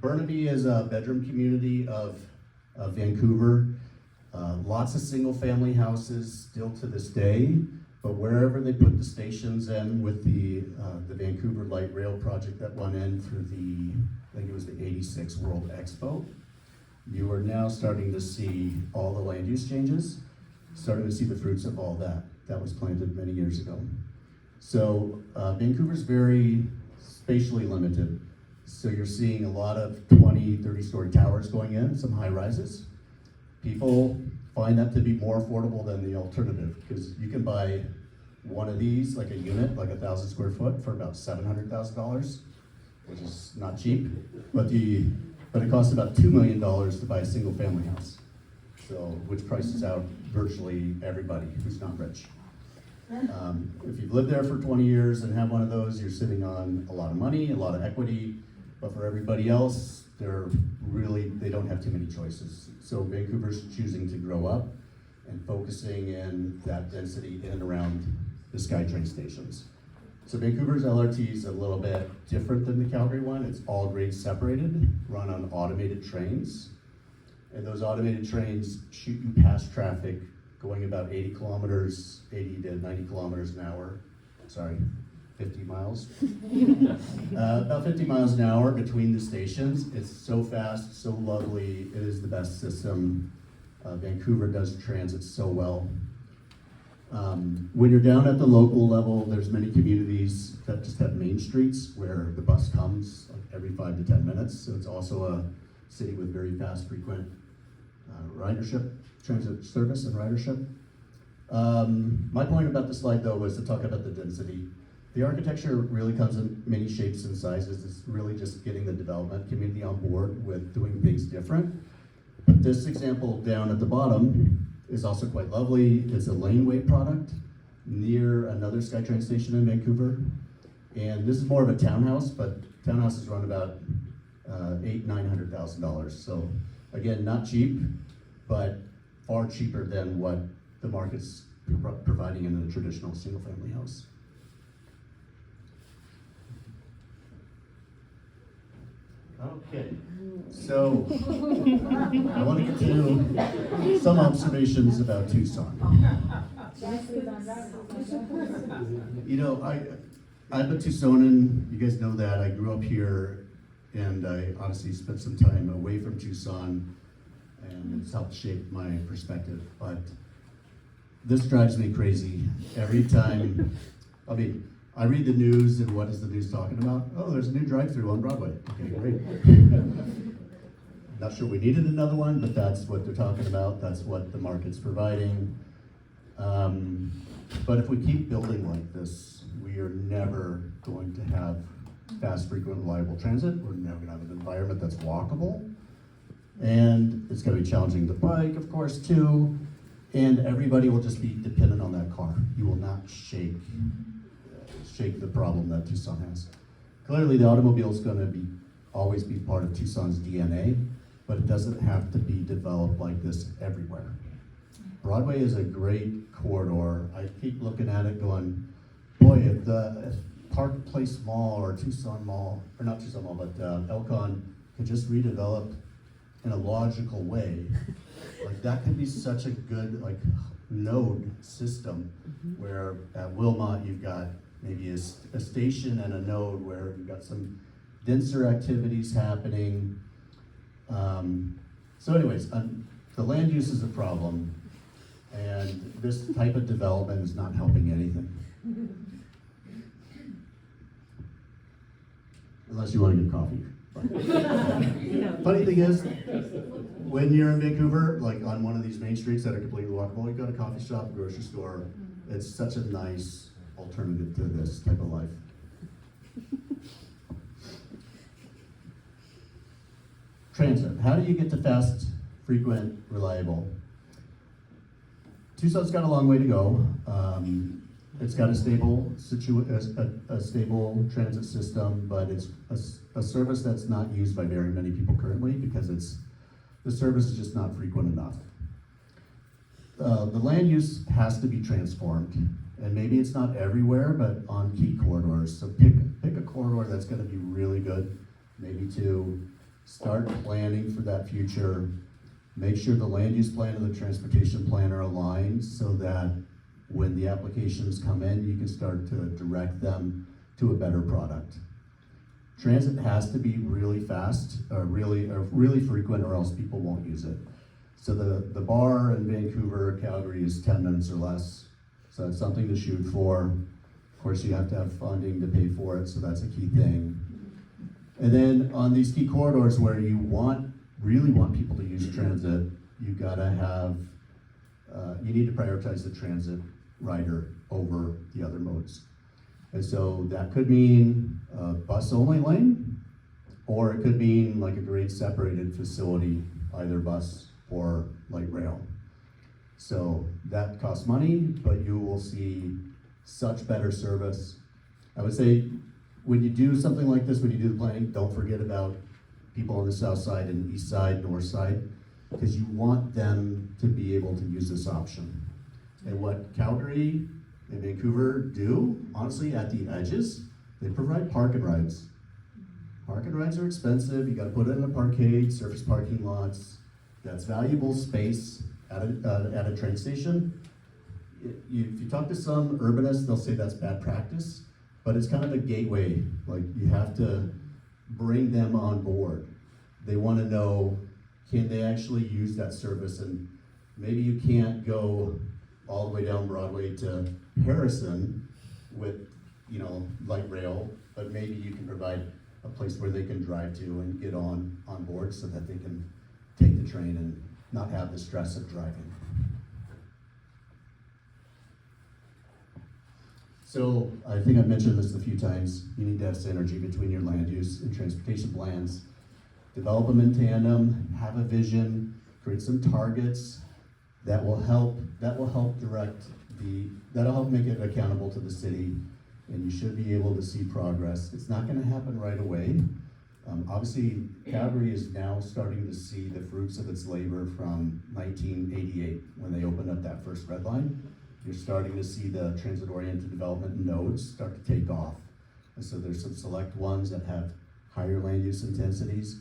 Burnaby is a bedroom community of Vancouver. Lots of single family houses still to this day, but wherever they put the stations in with the Vancouver Light Rail project that went in through I think it was the '86 World Expo, you are now starting to see all the land use changes, starting to see the fruits of all that was planted many years ago. So Vancouver's very spatially limited. So you're seeing a lot of 20, 30-story towers going in, some high rises. People find that to be more affordable than the alternative, because you can buy one of these, like a unit, like 1,000 square foot, for about $700,000, which is not cheap, but it costs about $2 million to buy a single family house. So, which prices out virtually everybody who's not rich. If you've lived there for 20 years and have one of those, you're sitting on a lot of money, a lot of equity, but for everybody else, they don't have too many choices. So Vancouver's choosing to grow up and focusing in that density in and around the SkyTrain stations. So Vancouver's LRT is a little bit different than the Calgary one. It's all grade separated, run on automated trains. And those automated trains shoot you past traffic going about 80 to 90 kilometers an hour. Sorry, 50 miles. About 50 miles an hour between the stations. It's so fast, so lovely. It is the best system. Vancouver does transit so well. When you're down at the local level, there's many communities that just have main streets where the bus comes like every 5 to 10 minutes. So it's also a city with very fast, frequent ridership, transit service and ridership. My point about the slide, though, was to talk about the density. The architecture really comes in many shapes and sizes. It's really just getting the development community on board with doing things different. But this example down at the bottom is also quite lovely. It's a laneway product near another SkyTrain station in Vancouver. And this is more of a townhouse, but townhouses run about $800,000-900,000. So again, not cheap, but far cheaper than what the market's providing in a traditional single-family house. Okay, so I want to get to some observations about Tucson. You know, I'm a Tucsonan, you guys know that. I grew up here, and I obviously spent some time away from Tucson, and it's helped shape my perspective. But this drives me crazy every time. I mean, I read the news, and what is the news talking about? Oh, there's a new drive-through on Broadway. Okay, great. Not sure we needed another one, but that's what they're talking about. That's what the market's providing. But if we keep building like this, we are never going to have fast, frequent, reliable transit. We're never gonna have an environment that's walkable. And it's gonna be challenging to bike, of course, too. And everybody will just be dependent on that car. You will not shake the problem that Tucson has. Clearly, the automobile is going to always be part of Tucson's DNA, but it doesn't have to be developed like this everywhere. Broadway is a great corridor. I keep looking at it going, boy, if Park Place Mall or Tucson Mall, or not Tucson Mall, but Elcon could just redevelop in a logical way, like that could be such a good node system where at Wilmot you've got maybe a station and a node where you've got some denser activities happening. So anyways, the land use is a problem, and this type of development is not helping anything. Unless you want to get coffee. Funny thing is, when you're in Vancouver, like on one of these main streets that are completely walkable, you go to a coffee shop, grocery store, it's such a nice alternative to this type of life. Transit. How do you get to fast, frequent, reliable? Tucson's got a long way to go. It's got a stable transit system, but it's a service that's not used by very many people currently because the service is just not frequent enough. The land use has to be transformed, and maybe it's not everywhere, but on key corridors. So pick a corridor that's going to be really good, maybe to start planning for that future. Make sure the land use plan and the transportation plan are aligned so that when the applications come in, you can start to direct them to a better product. Transit has to be really fast, or really frequent, or else people won't use it. So the bar in Vancouver, Calgary is 10 minutes or less. So that's something to shoot for. Of course, you have to have funding to pay for it, so that's a key thing. And then on these key corridors where you really want people to use transit, you gotta have, you need to prioritize the transit rider over the other modes. And so that could mean a bus-only lane, or it could mean like a grade separated facility, either bus or light rail. So that costs money, but you will see such better service. I would say when you do something like this, when you do the planning, don't forget about people on the south side and east side, north side, because you want them to be able to use this option. And what Calgary and Vancouver do, honestly, at the edges, they provide park and rides. Park and rides are expensive. You got to put it in a parkade, surface parking lots. That's valuable space at a train station. If you talk to some urbanists, they'll say that's bad practice, but it's kind of a gateway. Like, you have to bring them on board. They want to know, can they actually use that service? And maybe you can't go all the way down Broadway to Harrison with, light rail, but maybe you can provide a place where they can drive to and get on board so that they can take the train and not have the stress of driving. So I think I've mentioned this a few times. You need to have synergy between your land use and transportation plans. Develop them in tandem, have a vision, create some targets that will help direct that'll help make it accountable to the city. and you should be able to see progress. It's not gonna happen right away. Obviously, Calgary is now starting to see the fruits of its labor from 1988, when they opened up that first red line. You're starting to see the transit-oriented development nodes start to take off. And so there's some select ones that have higher land use intensities,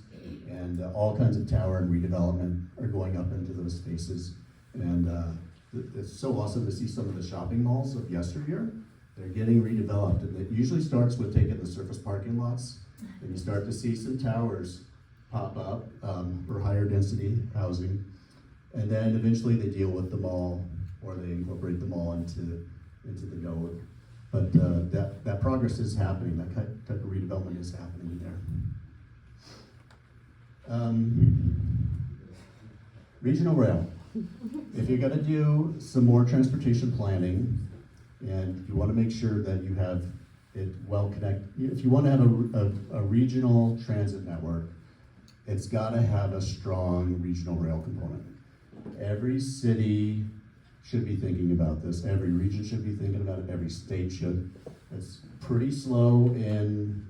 and all kinds of tower and redevelopment are going up into those spaces. And it's so awesome to see some of the shopping malls of yesteryear. They're getting redeveloped, and it usually starts with taking the surface parking lots, and you start to see some towers pop up for higher density housing. And then eventually they deal with the mall, or they incorporate the mall into the node. But that progress is happening, that type of redevelopment is happening there. Regional rail. If you're gonna do some more transportation planning, and you wanna make sure that you have it well connected, if you wanna have a regional transit network, it's gotta have a strong regional rail component. Every city should be thinking about this, every region should be thinking about it, every state should. It's pretty slow in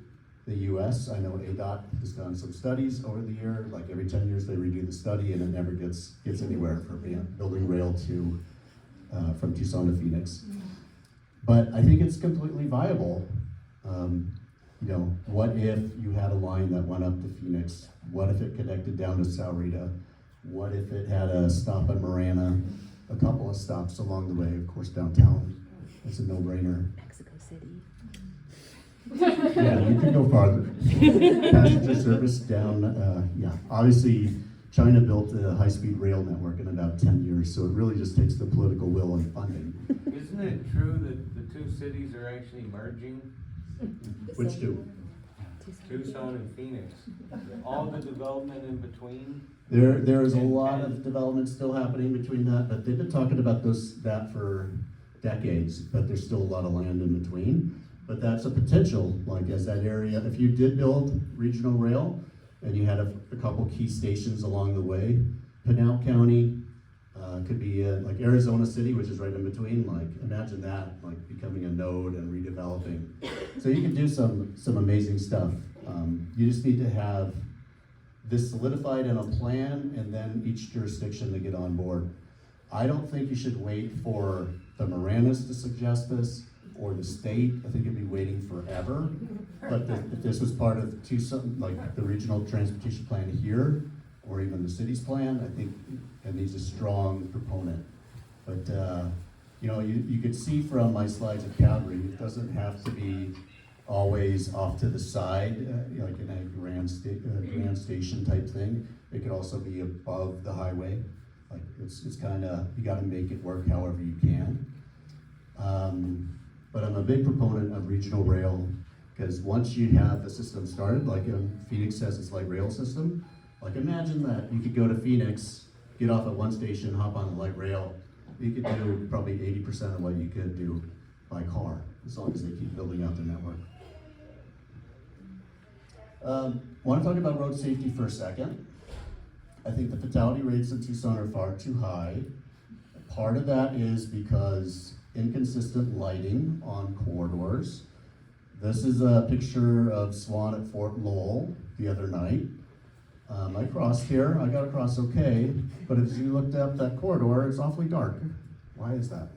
the US. I know ADOT has done some studies over the year, like every 10 years they redo the study and it never gets anywhere for building rail to, from Tucson to Phoenix. But I think it's completely viable. You know, what if you had a line that went up to Phoenix? What if it connected down to Sahuarita? What if it had a stop in Marana? A couple of stops along the way, of course, downtown. It's a no-brainer. Mexico City. Yeah, you could go farther. Passenger service down, yeah. Obviously, China built a high-speed rail network in about 10 years, so it really just takes the political will and funding. Isn't it true that the two cities are actually merging? Which two? Tucson and Phoenix. All the development in between. There is a lot of development still happening between that, but they've been talking about that for decades, but there's still a lot of land in between. But that's a potential, like as that area, if you did build regional rail and you had a couple key stations along the way, Pinal County could be like Arizona City, which is right in between. Like imagine that, like becoming a node and redeveloping. So you can do some amazing stuff. You just need to have this solidified in a plan, and then each jurisdiction to get on board. I don't think you should wait for the Moranas to suggest this, or the state. I think you'd be waiting forever. But if this was part of Tucson, like the regional transportation plan here, or even the city's plan, I think it needs a strong proponent. But you know, you could see from my slides of Calgary, it doesn't have to be always off to the side, like in a grand station type thing. It could also be above the highway. Like it's kind of, you got to make it work however you can. But I'm a big proponent of regional rail, because once you have the system started, like Phoenix has its light rail system, like imagine that you could go to Phoenix, get off at one station, hop on the light rail. You could do probably 80% of what you could do by car, as long as they keep building out their network. Want to talk about road safety for a second. I think the fatality rates in Tucson are far too high. Part of that is because inconsistent lighting on corridors. This is a picture of Swan at Fort Lowell the other night. I crossed here, I got across okay, but as you looked up that corridor, it's awfully dark. Why is that?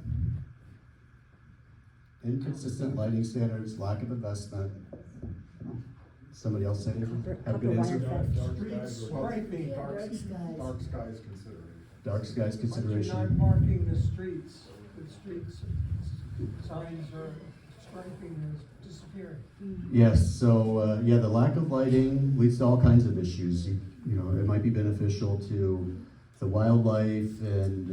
Inconsistent lighting standards, lack of investment. Somebody else say anything? Have a good answer? Striping, dark skies consideration. Dark skies But you're consideration. not marking the streets signs are, striping is disappearing. Yes, so yeah, the lack of lighting leads to all kinds of issues. You know, it might be beneficial to the wildlife and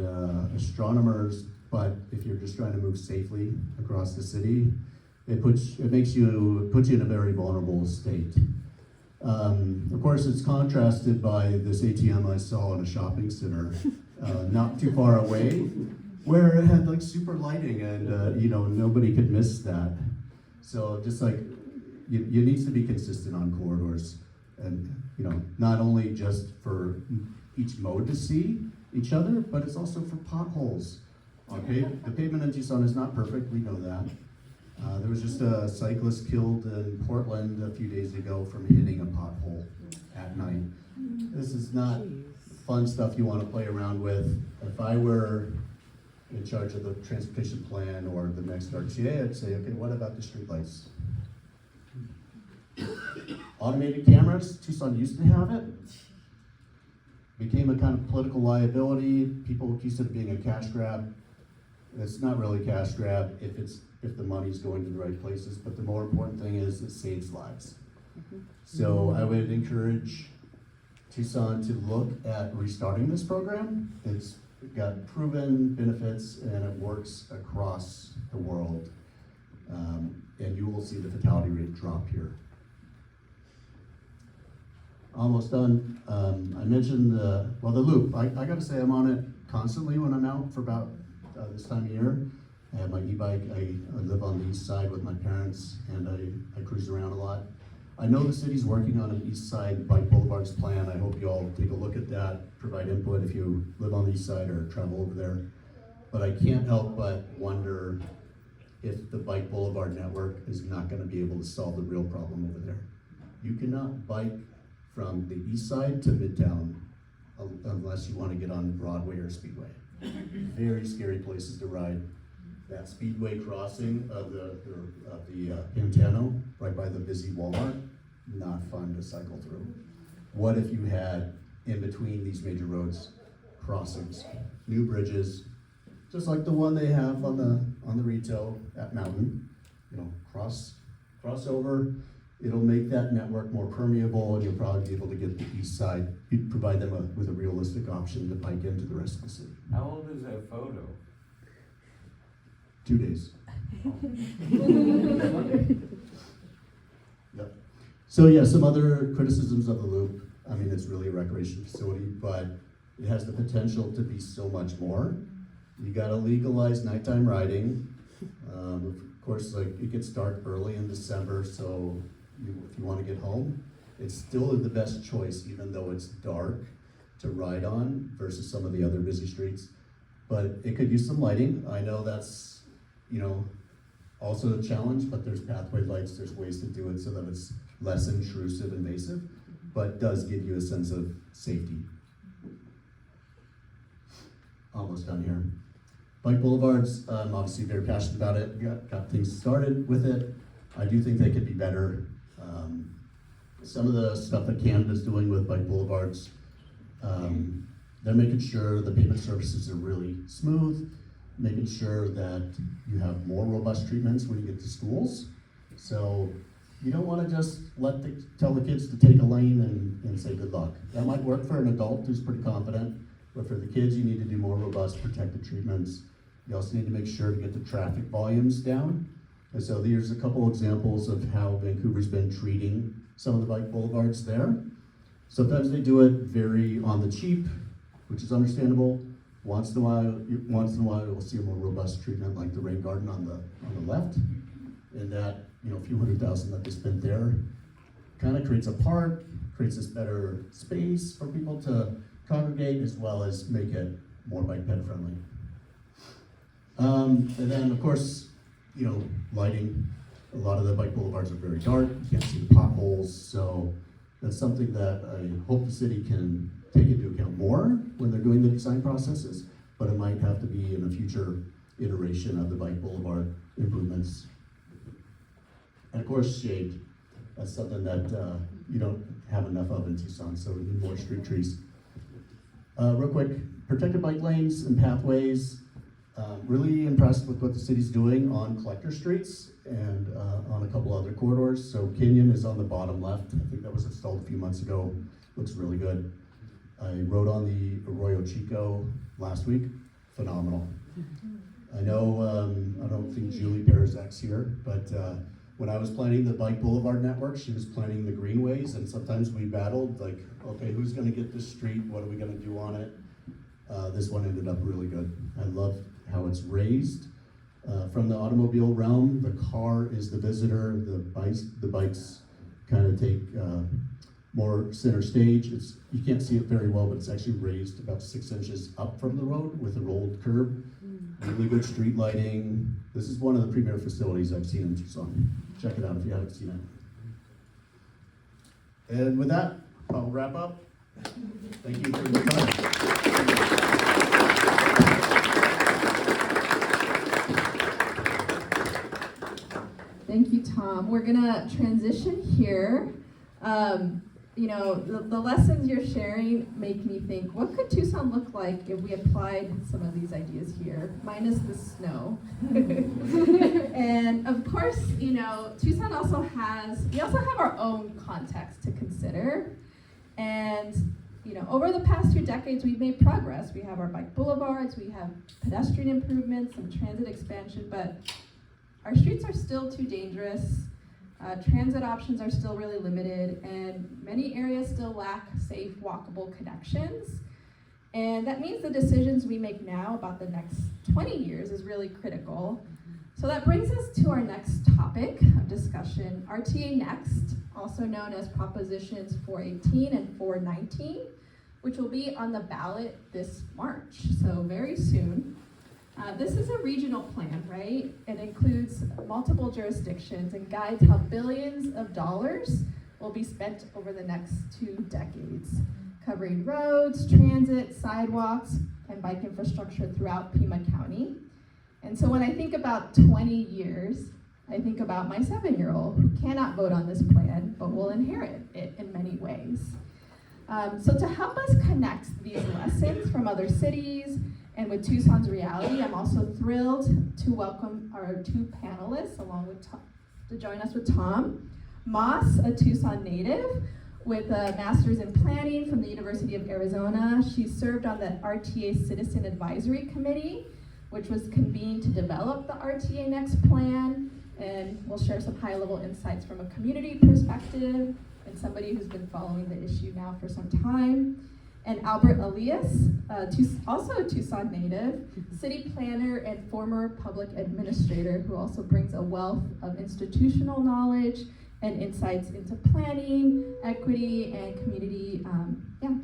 astronomers, but if you're just trying to move safely across the city, it puts you in a very vulnerable state. Of course, it's contrasted by this ATM I saw in a shopping center not too far away, where it had like super lighting, and you know, nobody could miss that. So just like, you needs to be consistent on corridors, and you know, not only just for each mode to see each other, but it's also for potholes. Okay, the pavement in Tucson is not perfect, we know that. There was just a cyclist killed in Portland a few days ago from hitting a pothole at night. This is not fun stuff you want to play around with. If I were in charge of the transportation plan or the next RTA, I'd say, okay, what about the streetlights? Automated cameras, Tucson used to have it. Became a kind of political liability. People accused it of being a cash grab. It's not really a cash grab if the money's going to the right places, but the more important thing is it saves lives. So I would encourage Tucson to look at restarting this program. It's got proven benefits and it works across the world. And you will see the fatality rate drop here. Almost done. I mentioned the loop. I gotta say I'm on it constantly when I'm out for about this time of year. I have my e-bike. I live on the east side with my parents and I cruise around a lot. I know the city's working on an east side bike boulevards plan. I hope you all take a look at that, provide input if you live on the east side or travel over there. But I can't help but wonder if the bike boulevard network is not gonna be able to solve the real problem over there. You cannot bike from the east side to Midtown unless you wanna get on Broadway or Speedway. Very scary places to ride. That Speedway crossing of the Pantano, right by the busy Walmart, not fun to cycle through. What if you had, in between these major roads, crossings, new bridges, just like the one they have on the retail at Mountain, cross over. It'll make that network more permeable and you'll probably be able to get the east side. You'd provide them with a realistic option to bike into the rest of the city. How old is that photo? 2 days. Yep. So yeah, some other criticisms of the loop. I mean, it's really a recreation facility, but it has the potential to be so much more. You gotta legalize nighttime riding. Of course, it gets dark early in December, so if you wanna get home, it's still the best choice, even though it's dark, to ride on versus some of the other busy streets. But it could use some lighting. I know that's also a challenge, but there's pathway lights, there's ways to do it so that it's less intrusive, invasive, but does give you a sense of safety. Almost done here. Bike boulevards, I'm obviously very passionate about it. Got things started with it. I do think they could be better. Some of the stuff that Canada's doing with bike boulevards, they're making sure the pavement surfaces are really smooth, making sure that you have more robust treatments when you get to schools. So you don't want to just tell the kids to take a lane and say good luck. That might work for an adult who's pretty confident, but for the kids you need to do more robust protective treatments. You also need to make sure to get the traffic volumes down. And so here's a couple examples of how Vancouver's been treating some of the bike boulevards there. Sometimes they do it very on the cheap, which is understandable. Once in a while, you'll see a more robust treatment like the rain garden on the left. And that, a few $100,000 that they spent there kind of creates a park, creates this better space for people to congregate, as well as make it more bike ped friendly. And then of course, lighting. A lot of the bike boulevards are very dark, you can't see the potholes, so that's something that I hope the city can take into account more when they're doing the design processes, but it might have to be in a future iteration of the bike boulevard improvements. And of course, shade. That's something that you don't have enough of in Tucson, so we need more street trees. Real quick, protected bike lanes and pathways. Really impressed with what the city's doing on collector streets and on a couple other corridors. So Kenyon is on the bottom left. I think that was installed a few months ago. Looks really good. I rode on the Arroyo Chico last week. Phenomenal. I know, I don't think Julie Berzak's here, but when I was planning the bike boulevard network, she was planning the greenways, and sometimes we battled, like, okay, who's gonna get this street? What are we gonna do on it? This one ended up really good. I love how it's raised. From the automobile realm, the car is the visitor, the bikes kind of take more center stage. You can't see it very well, but it's actually raised about 6 inches up from the road with a rolled curb. really good street lighting. This is one of the premier facilities I've seen in Tucson. Check it out if you haven't seen it. And with that, I'll wrap up. Thank you for your time. Thank you, Tom. We're gonna transition here. The lessons you're sharing make me think, what could Tucson look like if we applied some of these ideas here, minus the snow? And of course, Tucson we also have our own context to consider. And, over the past 2 decades, we've made progress. We have our bike boulevards, we have pedestrian improvements, some transit expansion, but our streets are still too dangerous. Transit options are still really limited, and many areas still lack safe, walkable connections. And that means the decisions we make now about the next 20 years is really critical. So that brings us to our next topic of discussion, RTA Next, also known as Propositions 418 and 419, which will be on the ballot this March, so very soon. This is a regional plan, right? It includes multiple jurisdictions and guides how billions of dollars will be spent over the next 2 decades, covering roads, transit, sidewalks, and bike infrastructure throughout Pima County. And so when I think about 20 years, I think about my 7-year-old who cannot vote on this plan, but will inherit it in many ways. So to help us connect these lessons from other cities and with Tucson's reality, I'm also thrilled to welcome our 2 panelists along with Tom, to join us with Tom. Mass, a Tucson native with a master's in planning from the University of Arizona. She served on the RTA Citizen Advisory Committee, which was convened to develop the RTA Next plan, and we'll share some high-level insights from a community perspective and somebody who's been following the issue now for some time. And Albert Elías, also a Tucson native, city planner and former public administrator who also brings a wealth of institutional knowledge and insights into planning, equity, and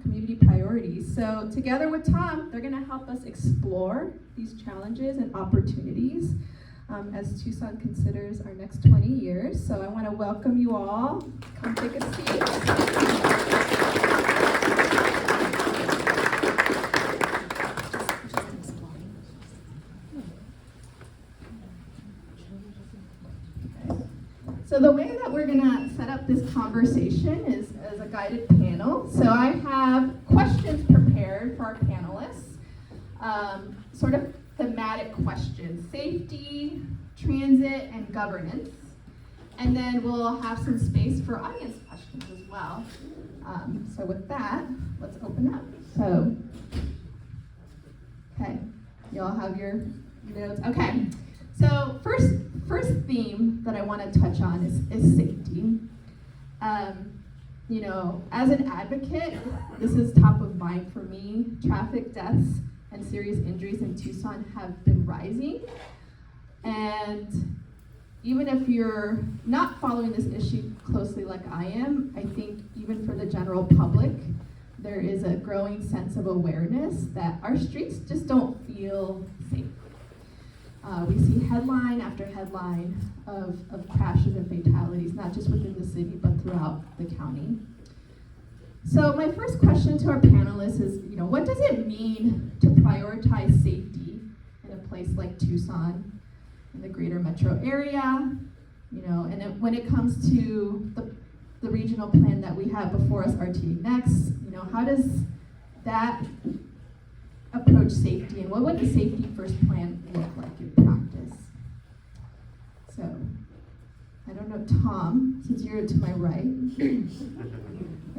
community priorities. So together with Tom, they're gonna help us explore these challenges and opportunities as Tucson considers our next 20 years. So I wanna welcome you all. Come take a seat. So the way that we're gonna set up this conversation is as a guided panel. So I have questions prepared for our panelists, sort of thematic questions, safety, transit, and governance. And then we'll have some space for audience questions as well. So with that, let's open up. So, okay, you all have your notes? Okay, so first theme that I want to touch on is safety. As an advocate, this is top of mind for me. Traffic deaths and serious injuries in Tucson have been rising. And even if you're not following this issue closely like I am, I think even for the general public, there is a growing sense of awareness that our streets just don't feel safe. We see headline after headline of crashes and fatalities, not just within the city, but throughout the county. So my first question to our panelists is, what does it mean to prioritize safety in a place like Tucson, in the greater metro area? When it comes to the regional plan that we have before us, RTA Next, how does that approach safety, and what would the safety first plan look like in practice? So, I don't know, Tom, since you're to my right, maybe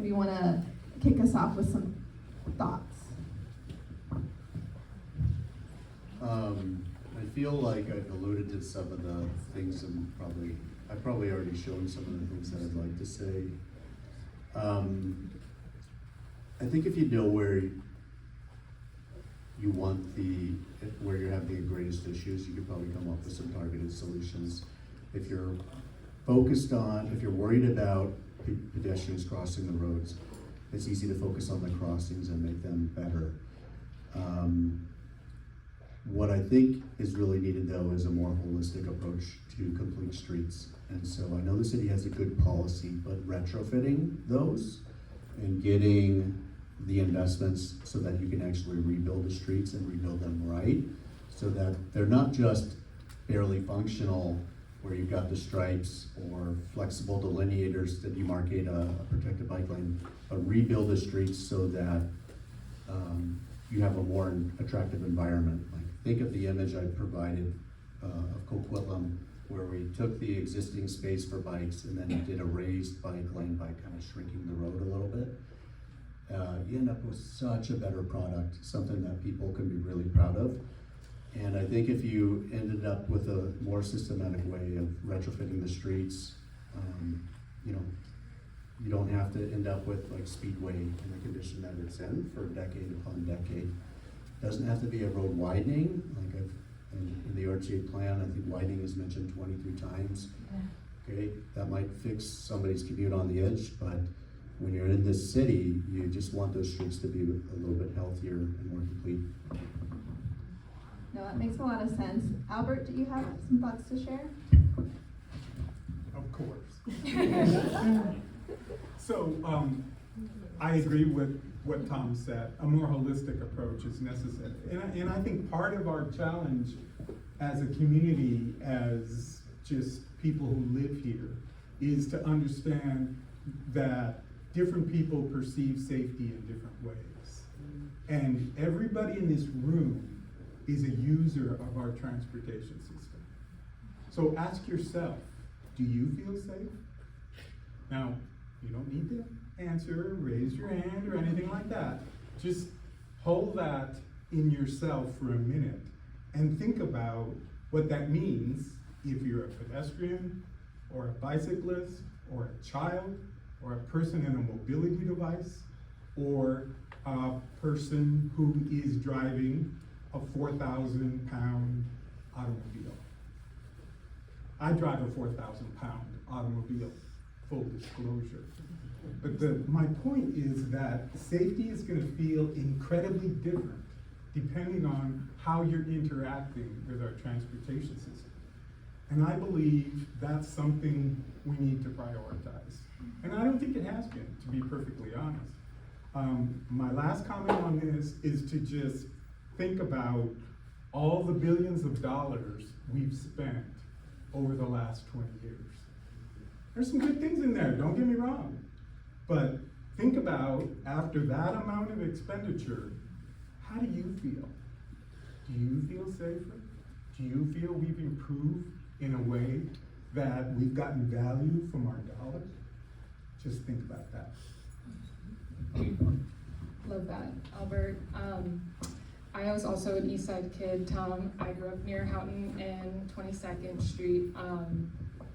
you want to kick us off with some thoughts. I feel like I've alluded to some of the things, and I've probably already shown some of the things that I'd like to say. I think if you know where you're having the greatest issues, you could probably come up with some targeted solutions. If you're worried about pedestrians crossing the roads, it's easy to focus on the crossings and make them better. What I think is really needed though is a more holistic approach to complete streets. And so I know the city has a good policy, but retrofitting those and getting the investments so that you can actually rebuild the streets and rebuild them right, so that they're not just barely functional where you've got the stripes or flexible delineators that demarcate a protected bike lane, but rebuild the streets so that you have a more attractive environment. Like, think of the image I provided of Coquitlam, where we took the existing space for bikes and then did a raised bike lane by kind of shrinking the road a little bit. You end up with such a better product, something that people can be really proud of. And I think if you ended up with a more systematic way of retrofitting the streets, you know, you don't have to end up with like Speedway in the condition that it's in for decade upon decade. Doesn't have to be a road widening, like in the RTA plan, I think widening is mentioned 23 times. Okay, that might fix somebody's commute on the edge, but when you're in this city, you just want those streets to be a little bit healthier and more complete. No, that makes a lot of sense. Albert, do you have some thoughts to share? Of course. So, I agree with what Tom said. A more holistic approach is necessary. And I think part of our challenge as a community, as just people who live here, is to understand that different people perceive safety in different ways. And everybody in this room is a user of our transportation system. So ask yourself, do you feel safe? Now, you don't need to answer, raise your hand, or anything like that. Just hold that in yourself for a minute and think about what that means if you're a pedestrian, or a bicyclist, or a child, or a person in a mobility device, or a person who is driving a 4,000-pound automobile. I drive a 4,000-pound automobile, full disclosure. But my point is that safety is going to feel incredibly different depending on how you're interacting with our transportation system. And I believe that's something we need to prioritize. And I don't think it has been, to be perfectly honest. My last comment on this is to just think about all the billions of dollars we've spent over the last 20 years. There's some good things in there, don't get me wrong. But think about, after that amount of expenditure, how do you feel? Do you feel safer? Do you feel we've improved in a way that we've gotten value from our dollars? Just think about that. Love that, Albert. I was also an East Side kid, Tom. I grew up near Houghton and 22nd Street.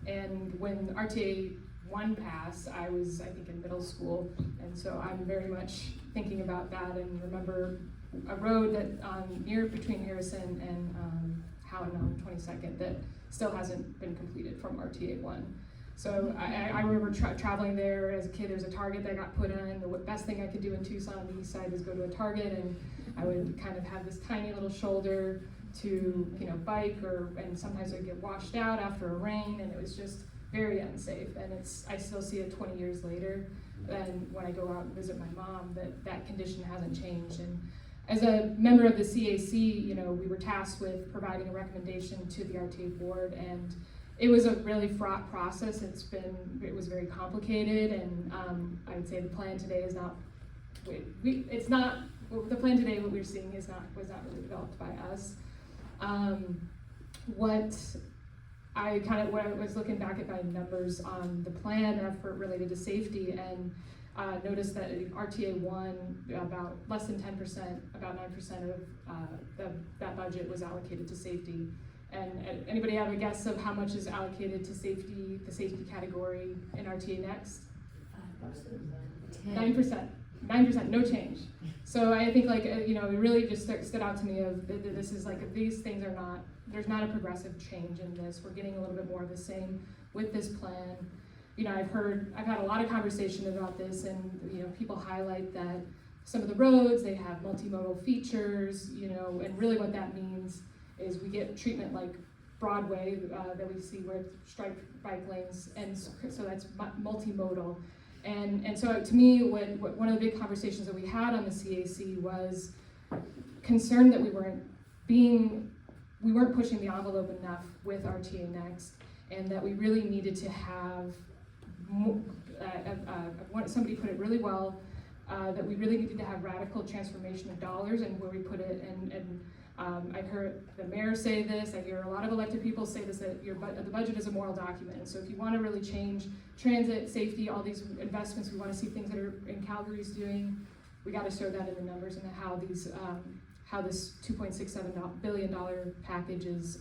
And when RTA 1 passed, I was, I think, in middle school. And so I'm very much thinking about that and remember a road that near between Harrison and Houghton on 22nd that still hasn't been completed from RTA 1. So I remember traveling there as a kid. There's a Target that got put in. The best thing I could do in Tucson on the east side is go to a Target, and I would kind of have this tiny little shoulder to, you know, bike, and sometimes I'd get washed out after a rain, and it was just very unsafe. And I still see it 20 years later, and when I go out and visit my mom, that condition hasn't changed. And as a member of the CAC, you know, we were tasked with providing a recommendation to the RTA board, and it was a really fraught process. It was very complicated, and I would say the plan today is not. The plan today, what we're seeing was not really developed by us. When I was looking back at my numbers on the plan effort related to safety, and noticed that RTA 1, about less than 10%, about 9% of that budget was allocated to safety. And anybody have a guess of how much is allocated to safety, the safety category in RTA Next? 9%, no change. So I think, like, you know, it really just stood out to me of this is like, these things are not, there's not a progressive change in this. We're getting a little bit more of the same with this plan. You know, I've had a lot of conversation about this, and, you know, people highlight that some of the roads, they have multimodal features, you know, and really what that means is we get treatment like Broadway that we see with striped bike lanes, and so that's multimodal. And so to me, one of the big conversations that we had on the CAC was concerned that we weren't pushing the envelope enough with RTA Next, and that we really needed to have somebody put it really well, that we really needed to have radical transformation of dollars and where we put it. And I've heard the mayor say this, I hear a lot of elected people say this, that the budget is a moral document. And so if you want to really change transit, safety, all these investments, we want to see things that are in Calgary's doing, we got to show that in the numbers and how this $2.67 billion package is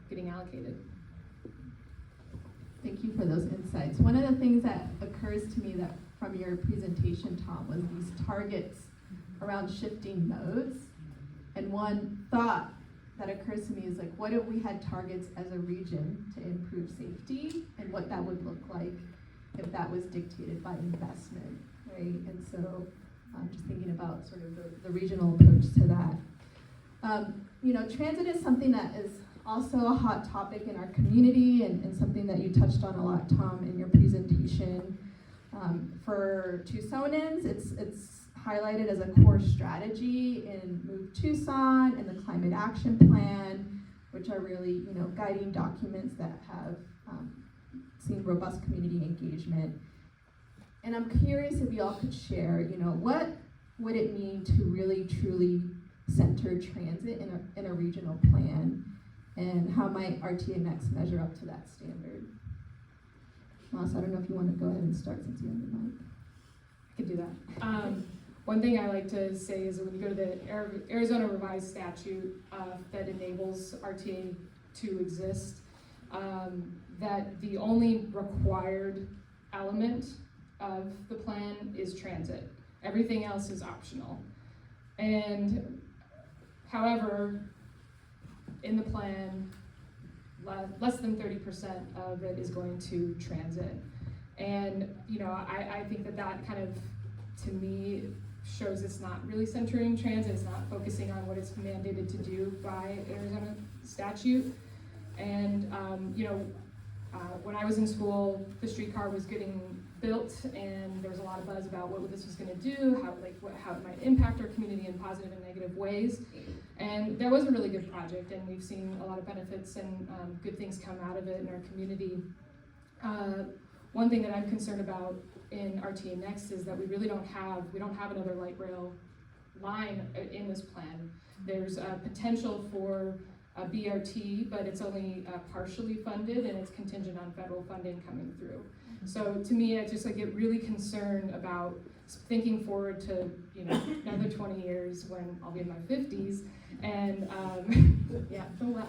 getting allocated. Thank you for those insights. One of the things that occurs to me that from your presentation, Tom, was these targets around shifting modes. And one thought that occurs to me is like, what if we had targets as a region to improve safety, and what that would look like if that was dictated by investment, right? And so I'm just thinking about sort of the regional approach to that. You know, transit is something that is also a hot topic in our community, and something that you touched on a lot, Tom, in your presentation. For Tucsonans, it's highlighted as a core strategy in Move Tucson and the Climate Action Plan, which are really, you know, guiding documents that have seen robust community engagement. And I'm curious if you all could share, you know, what would it mean to really truly center transit in a regional plan, and how might RTA Next measure up to that standard? Moss, I don't know if you want to go ahead and start since you have the mic. I could do that. One thing I like to say is that when you go to the Arizona revised statute that enables RTA to exist, that the only required element of the plan is transit. Everything else is optional. And however, in the plan, less than 30% of it is going to transit. And, you know, I think that kind of, to me, shows it's not really centering transit, it's not focusing on what it's mandated to do by Arizona statute. And, you know, when I was in school, the streetcar was getting built, and there was a lot of buzz about what this was going to do, how it might impact our community in positive and negative ways. And that was a really good project, and we've seen a lot of benefits and good things come out of it in our community. One thing that I'm concerned about in RTA Next is that we don't have another light rail line in this plan. There's a potential for a BRT, but it's only partially funded, and it's contingent on federal funding coming through. So to me, I just get really concerned about thinking forward to, you know, another 20 years when I'll be in my 50s, and yeah, don't laugh.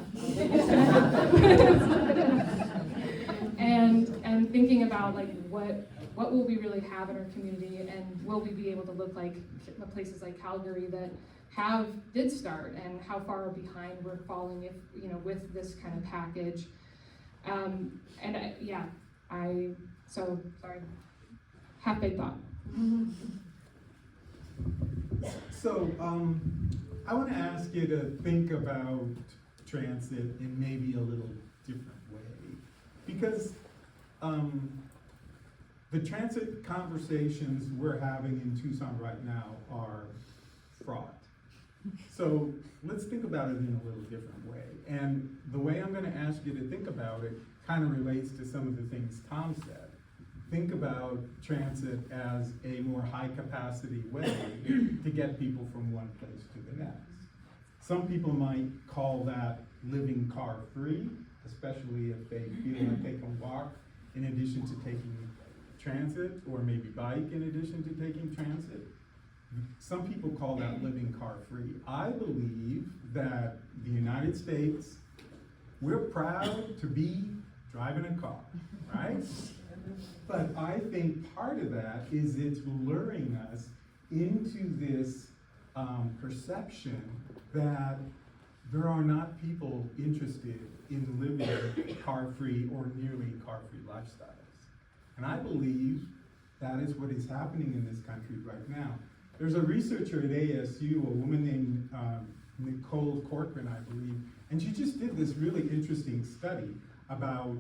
and thinking about what will we really have in our community, and will we be able to look like places like Calgary that did start, and how far behind we're falling if, you know, with this kind of package. Sorry, half-baked thought. So I want to ask you to think about transit in maybe a little different way, because the transit conversations we're having in Tucson right now are fraught. So let's think about it in a little different way. And the way I'm going to ask you to think about it kind of relates to some of the things Tom said. Think about transit as a more high-capacity way to get people from one place to the next. Some people might call that living car-free, especially if they feel like they can walk in addition to taking transit, or maybe bike in addition to taking transit. Some people call that living car-free. I believe that the United States, we're proud to be driving a car, right? But I think part of that is it's luring us into this perception that there are not people interested in living car-free or nearly car-free lifestyles. And I believe that is what is happening in this country right now. There's a researcher at ASU, a woman named Nicole Corcoran, I believe, and she just did this really interesting study about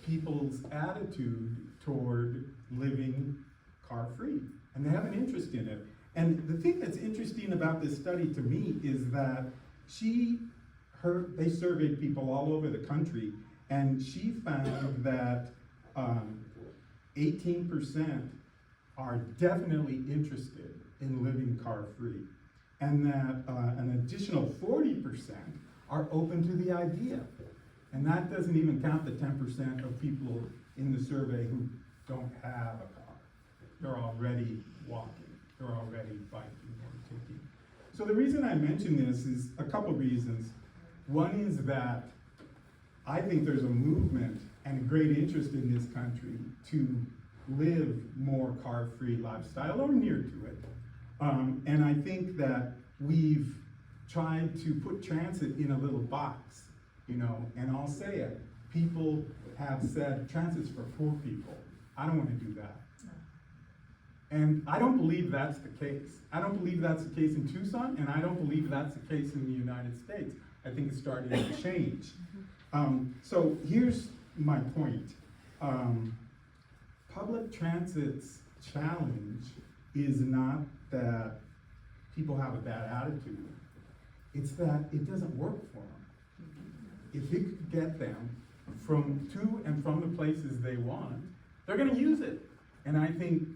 people's attitude toward living car-free, and they have an interest in it. And the thing that's interesting about this study to me is that they surveyed people all over the country, and she found that 18% are definitely interested in living car-free, and that an additional 40% are open to the idea. And that doesn't even count the 10% of people in the survey who don't have a car. They're already walking, they're already biking or taking. So the reason I mention this is a couple reasons. One is that I think there's a movement and a great interest in this country to live more car-free lifestyle or near to it. And I think that we've tried to put transit in a little box, you know, and I'll say it. People have said transit's for poor people. I don't want to do that. And I don't believe that's the case. I don't believe that's the case in Tucson, and I don't believe that's the case in the United States. I think it's starting to change. So here's my point. Public transit's challenge is not that people have a bad attitude. It's that it doesn't work for them. If it could get them to and from the places they want, they're gonna use it. And I think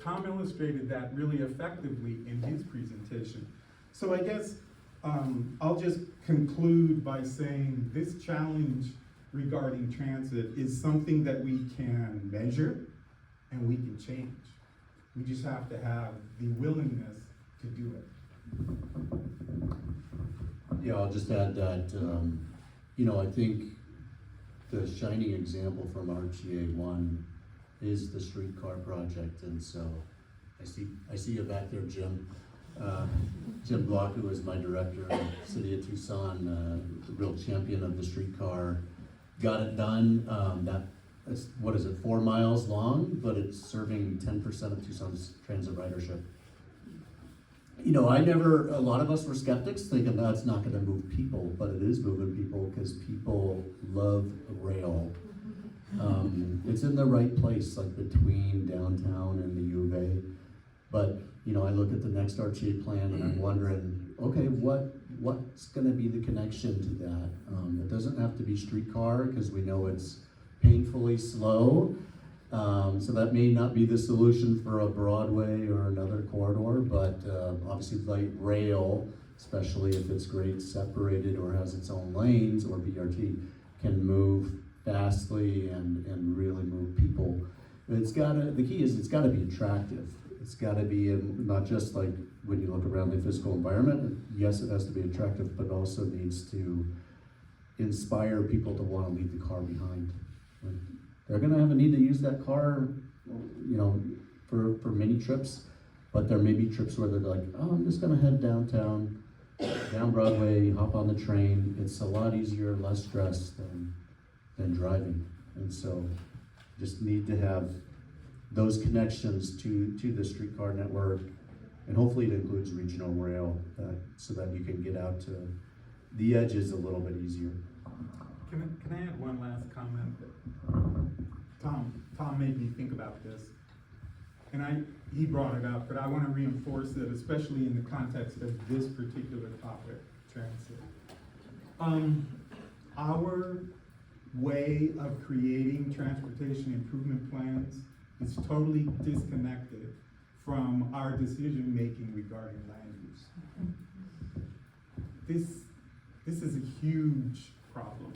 Tom illustrated that really effectively in his presentation. So I guess I'll just conclude by saying this challenge regarding transit is something that we can measure and we can change. We just have to have the willingness to do it. Yeah, I'll just add that, I think the shining example from RTA 1 is the streetcar project, and so I see you back there, Jim. Jim Block, who is my director in the city of Tucson, the real champion of the streetcar, got it done. That's, 4 miles long, but it's serving 10% of Tucson's transit ridership. A lot of us were skeptics thinking that's not gonna move people, but it is moving people because people love rail. It's in the right place, like between downtown and the U of A. But, I look at the next RTA plan and I'm wondering, okay, what's gonna be the connection to that? It doesn't have to be streetcar because we know it's painfully slow. So that may not be the solution for a Broadway or another corridor, but obviously light rail, especially if it's grade separated or has its own lanes, or BRT, can move fastly and really move people. The key is it's gotta be attractive. It's gotta be not just like when you look around the physical environment, yes, it has to be attractive, but also needs to inspire people to wanna leave the car behind. They're gonna have a need to use that car, for many trips, but there may be trips where they're like, oh, I'm just gonna head downtown, down Broadway, hop on the train. It's a lot easier, less stress than driving. And so just need to have those connections to the streetcar network, and hopefully it includes regional rail, so that you can get out to the edges a little bit easier. Can I add one last comment? Tom made me think about this, and he brought it up, but I want to reinforce it, especially in the context of this particular topic, transit. Our way of creating transportation improvement plans is totally disconnected from our decision-making regarding land use. This is a huge problem.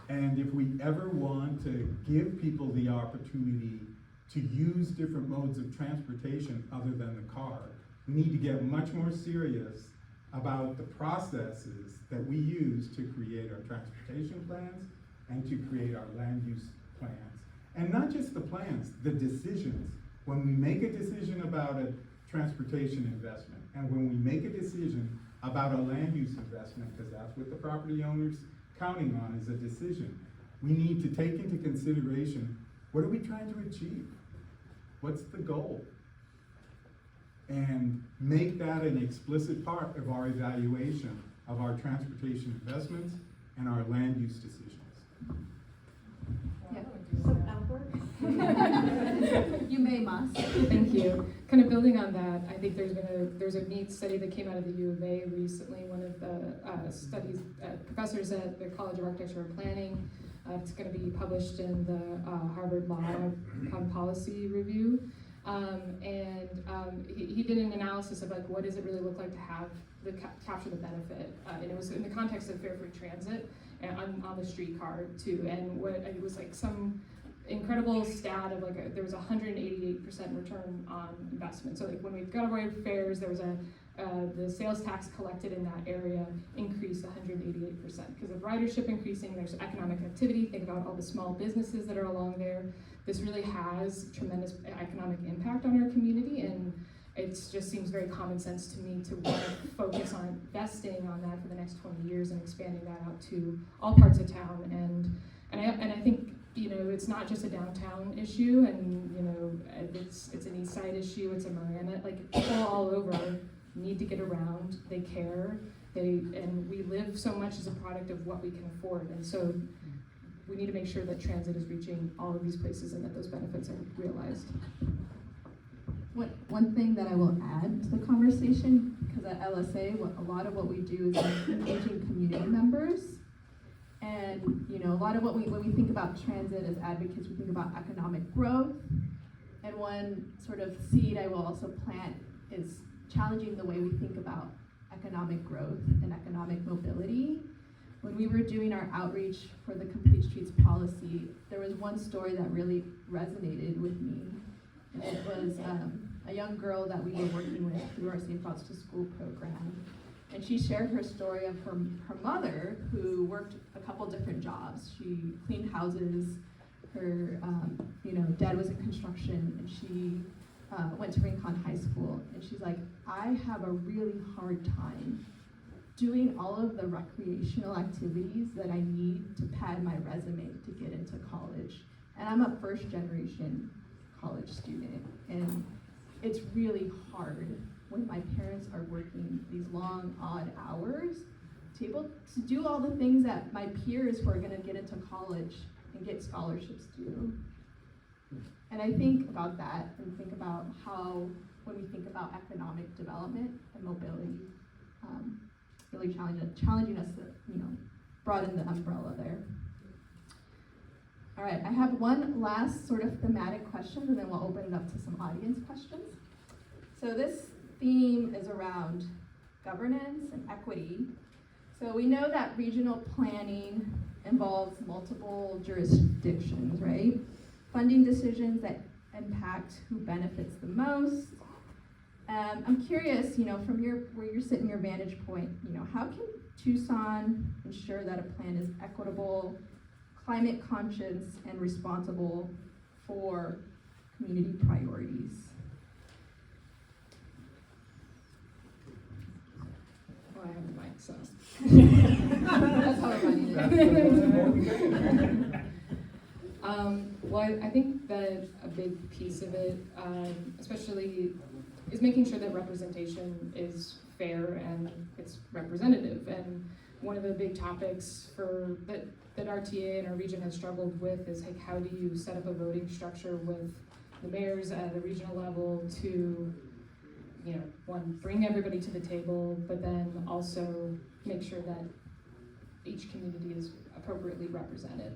And if we ever want to give people the opportunity to use different modes of transportation other than the car, we need to get much more serious about the processes that we use to create our transportation plans and to create our land use plans. And not just the plans, the decisions. When we make a decision about a transportation investment, and when we make a decision about a land use investment, because that's what the property owner's counting on is a decision, we need to take into consideration, what are we trying to achieve? What's the goal? and make that an explicit part of our evaluation of our transportation investments and our land use decisions. Yeah. So Albert? You may must. Thank you. Kind of building on that, I think there's a neat study that came out of the U of A recently. One of the studies professors at the College of Architecture and Planning. It's going to be published in the Harvard Law Policy Review, he did an analysis of like what does it really look like to have capture the benefit, and it was in the context of fare-free transit and on the streetcar too, and what it was like some incredible stat of like there was 188% return on investment. So like when we got away with fares, there was the sales tax collected in that area increased 188% because of ridership increasing. There's economic activity. Think about all the small businesses that are along there. This really has tremendous economic impact on our community, and it just seems very common sense to me to want to focus on investing on that for the next 20 years and expanding that out to all parts of town. And I think, you know, it's not just a downtown issue, and you know, it's an east side issue, it's a Marana, like people all over need to get around, they care, and we live so much as a product of what we can afford, and so we need to make sure that transit is reaching all of these places and that those benefits are realized. One thing that I will add to the conversation, because at LSA, a lot of what we do is engaging community members. And you know, a lot of when we think about transit as advocates, we think about economic growth. And one sort of seed I will also plant is challenging the way we think about economic growth and economic mobility. When we were doing our outreach for the Complete Streets policy, there was one story that really resonated with me. And it was a young girl that we were working with through our Safe Routes to School program. And she shared her story of her mother, who worked a couple different jobs. She cleaned houses. Her dad was in construction, and she went to Rincon High School. And she's like, I have a really hard time doing all of the recreational activities that I need to pad my resume to get into college. And I'm a first generation college student, and it's really hard when my parents are working these long, odd hours to be able to do all the things that my peers who are gonna get into college and get scholarships do. And I think about that and think about how, when we think about economic development and mobility, really challenging us to, you know, broaden the umbrella there. All right, I have one last sort of thematic question, and then we'll open it up to some audience questions. So this theme is around governance and equity. So we know that regional planning involves multiple jurisdictions, right? Funding decisions that impact who benefits the most. I'm curious, you know, from where you're sitting, your vantage point, you know, how can Tucson ensure that a plan is equitable, climate conscious, and responsible for community priorities? Well, I have the mic, so. That's how we're running it. Well, I think that a big piece of it, especially, is making sure that representation is fair and it's representative. And one of the big topics that RTA and our region has struggled with is like, how do you set up a voting structure with the mayors at a regional level to, you know, one, bring everybody to the table, but then also make sure that each community is appropriately represented.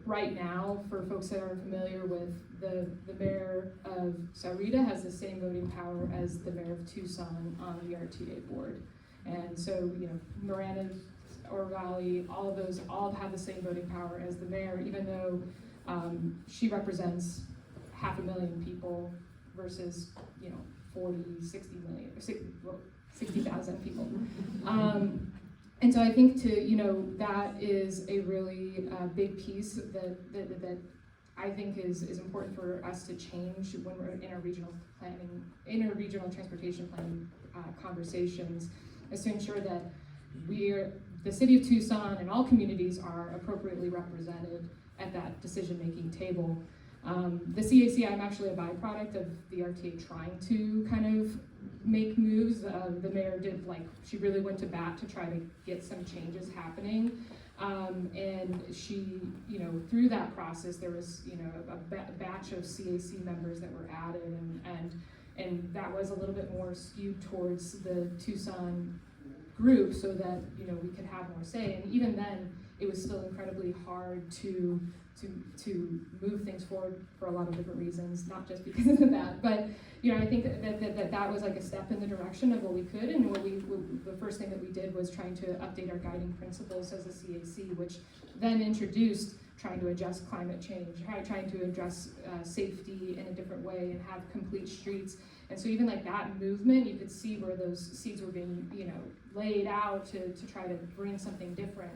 Right now, for folks that aren't familiar with the mayor of Sahuarita has the same voting power as the mayor of Tucson on the RTA board. And so, you know, Marana or Valley, all of those all have the same voting power as the mayor, even though she represents 500,000 people versus, you know, 40, 60 million, 60,000 people. And so I think that is a really big piece that I think is important for us to change when we're in our regional transportation planning conversations, is to ensure that the city of Tucson and all communities are appropriately represented at that decision-making table. The CAC, I'm actually a byproduct of the RTA trying to kind of make moves. The mayor did, she really went to bat to try to get some changes happening. And she, through that process, there was, a batch of CAC members that were added, and that was a little bit more skewed towards the Tucson group so that, we could have more say. And even then, it was still incredibly hard to move things forward for a lot of different reasons, not just because of that, but I think that was like a step in the direction of what we could, and the first thing that we did was trying to update our guiding principles as a CAC, which then introduced trying to adjust climate change, trying to address safety in a different way and have complete streets. And so even like that movement, you could see where those seeds were being, laid out to try to bring something different,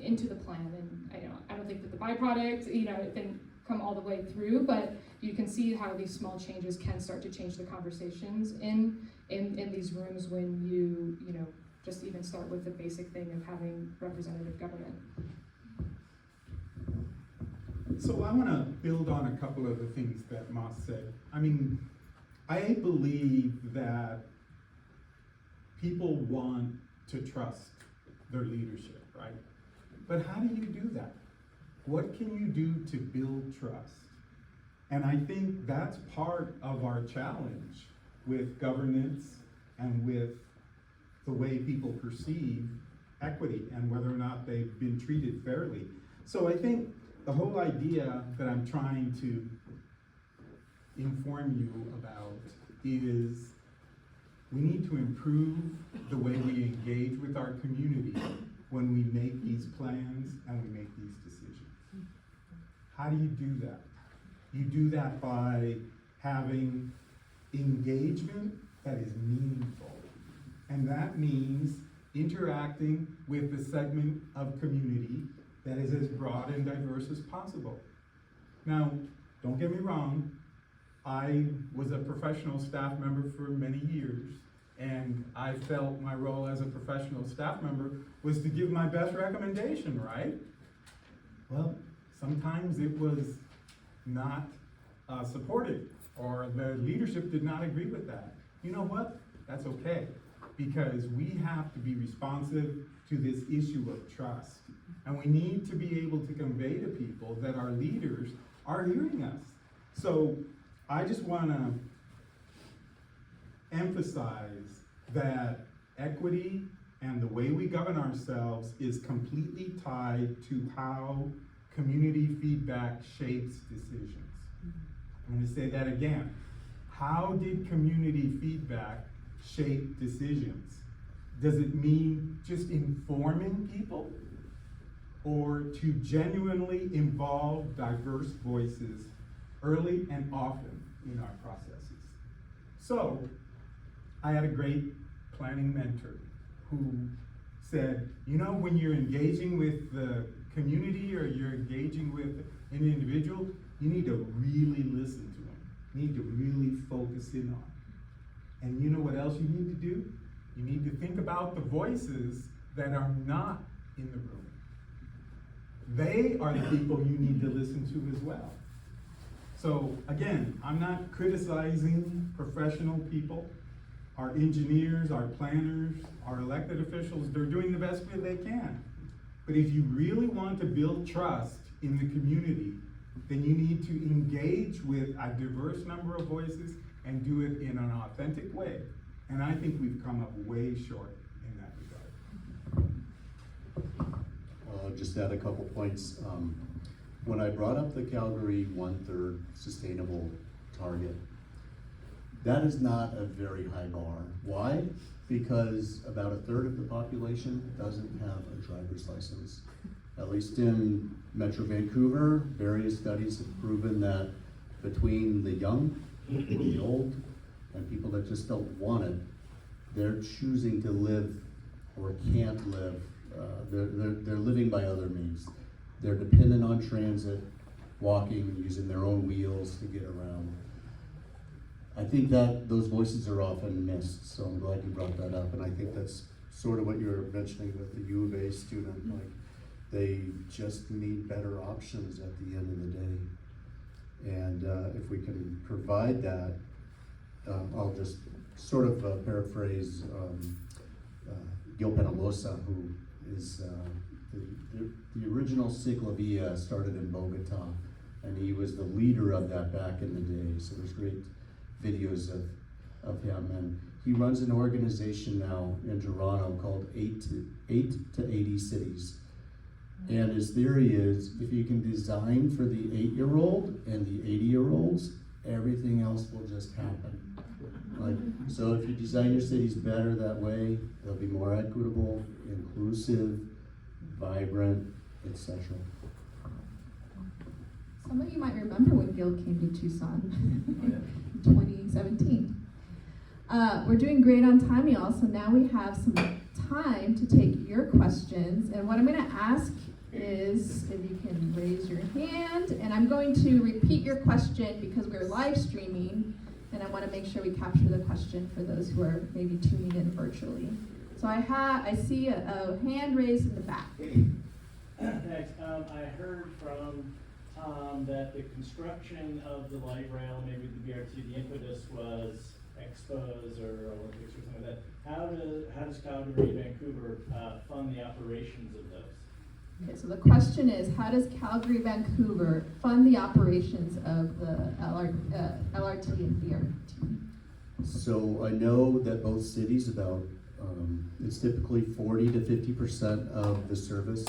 into the plan. And I don't think that the byproduct, it didn't come all the way through, but you can see how these small changes can start to change the conversations in these rooms when you just even start with the basic thing of having representative government. So I want to build on a couple of the things that Moss said. I mean, I believe that people want to trust their leadership, right? But how do you do that? What can you do to build trust? And I think that's part of our challenge with governance and with the way people perceive equity and whether or not they've been treated fairly. So I think the whole idea that I'm trying to inform you about is we need to improve the way we engage with our community when we make these plans and we make these decisions. How do you do that? You do that by having engagement that is meaningful. And that means interacting with the segment of community that is as broad and diverse as possible. Now, don't get me wrong, I was a professional staff member for many years, and I felt my role as a professional staff member was to give my best recommendation, right? Well, sometimes it was not supported, or the leadership did not agree with that. You know what? That's okay, because we have to be responsive to this issue of trust. And we need to be able to convey to people that our leaders are hearing us. So I just want to emphasize that equity and the way we govern ourselves is completely tied to how community feedback shapes decisions. I'm going to say that again. How did community feedback shape decisions? Does it mean just informing people, or to genuinely involve diverse voices early and often in our processes? So I had a great planning mentor who said, when you're engaging with the community or you're engaging with an individual, you need to really listen to them. You need to really focus in on. And you know what else you need to do? You need to think about the voices that are not in the room. They are the people you need to listen to as well. So again, I'm not criticizing professional people. Our engineers, our planners, our elected officials, they're doing the best that they can. But if you really want to build trust in the community, then you need to engage with a diverse number of voices and do it in an authentic way. And I think we've come up way short in that regard. Just add a couple points. When I brought up the Calgary 1/3 sustainable target, that is not a very high bar. Why? Because about 1/3 of the population doesn't have a driver's license. At least in Metro Vancouver, various studies have proven that between the young, the old, and people that just don't want it, they're choosing to live or can't live. They're living by other means. They're dependent on transit, walking, using their own wheels to get around. I think that those voices are often missed, so I'm glad you brought that up. And I think that's sort of what you're mentioning with the U of A student. Like, They just need better options at the end of the day. And if we can provide that, I'll just sort of paraphrase Gil Penalosa, who is the original ciclovia started in Bogota, and he was the leader of that back in the day. So there's great videos of him, and he runs an organization now in Toronto called 8 to 80 Cities. And his theory is, if you can design for the 8-year-old and the 80-year-olds, everything else will just happen. Like, so if you design your cities better that way, they'll be more equitable, inclusive, vibrant, etc. Some of you might remember when Gil came to Tucson in 2017. We're doing great on time, y'all, so now we have some time to take your questions. And what I'm going to ask is if you can raise your hand, and I'm going to repeat your question because we're live streaming, and I want to make sure we capture the question for those who are maybe tuning in virtually. So I see a hand raised in the back. Thanks. I heard from Tom that the construction of the light rail, maybe the BRT, the impetus was Expos or Olympics or something like that. How does Calgary, Vancouver fund the operations of those? Okay, so the question is, how does Calgary, Vancouver fund the operations of the LRT and BRT? So I know that both cities it's typically 40 to 50% of the service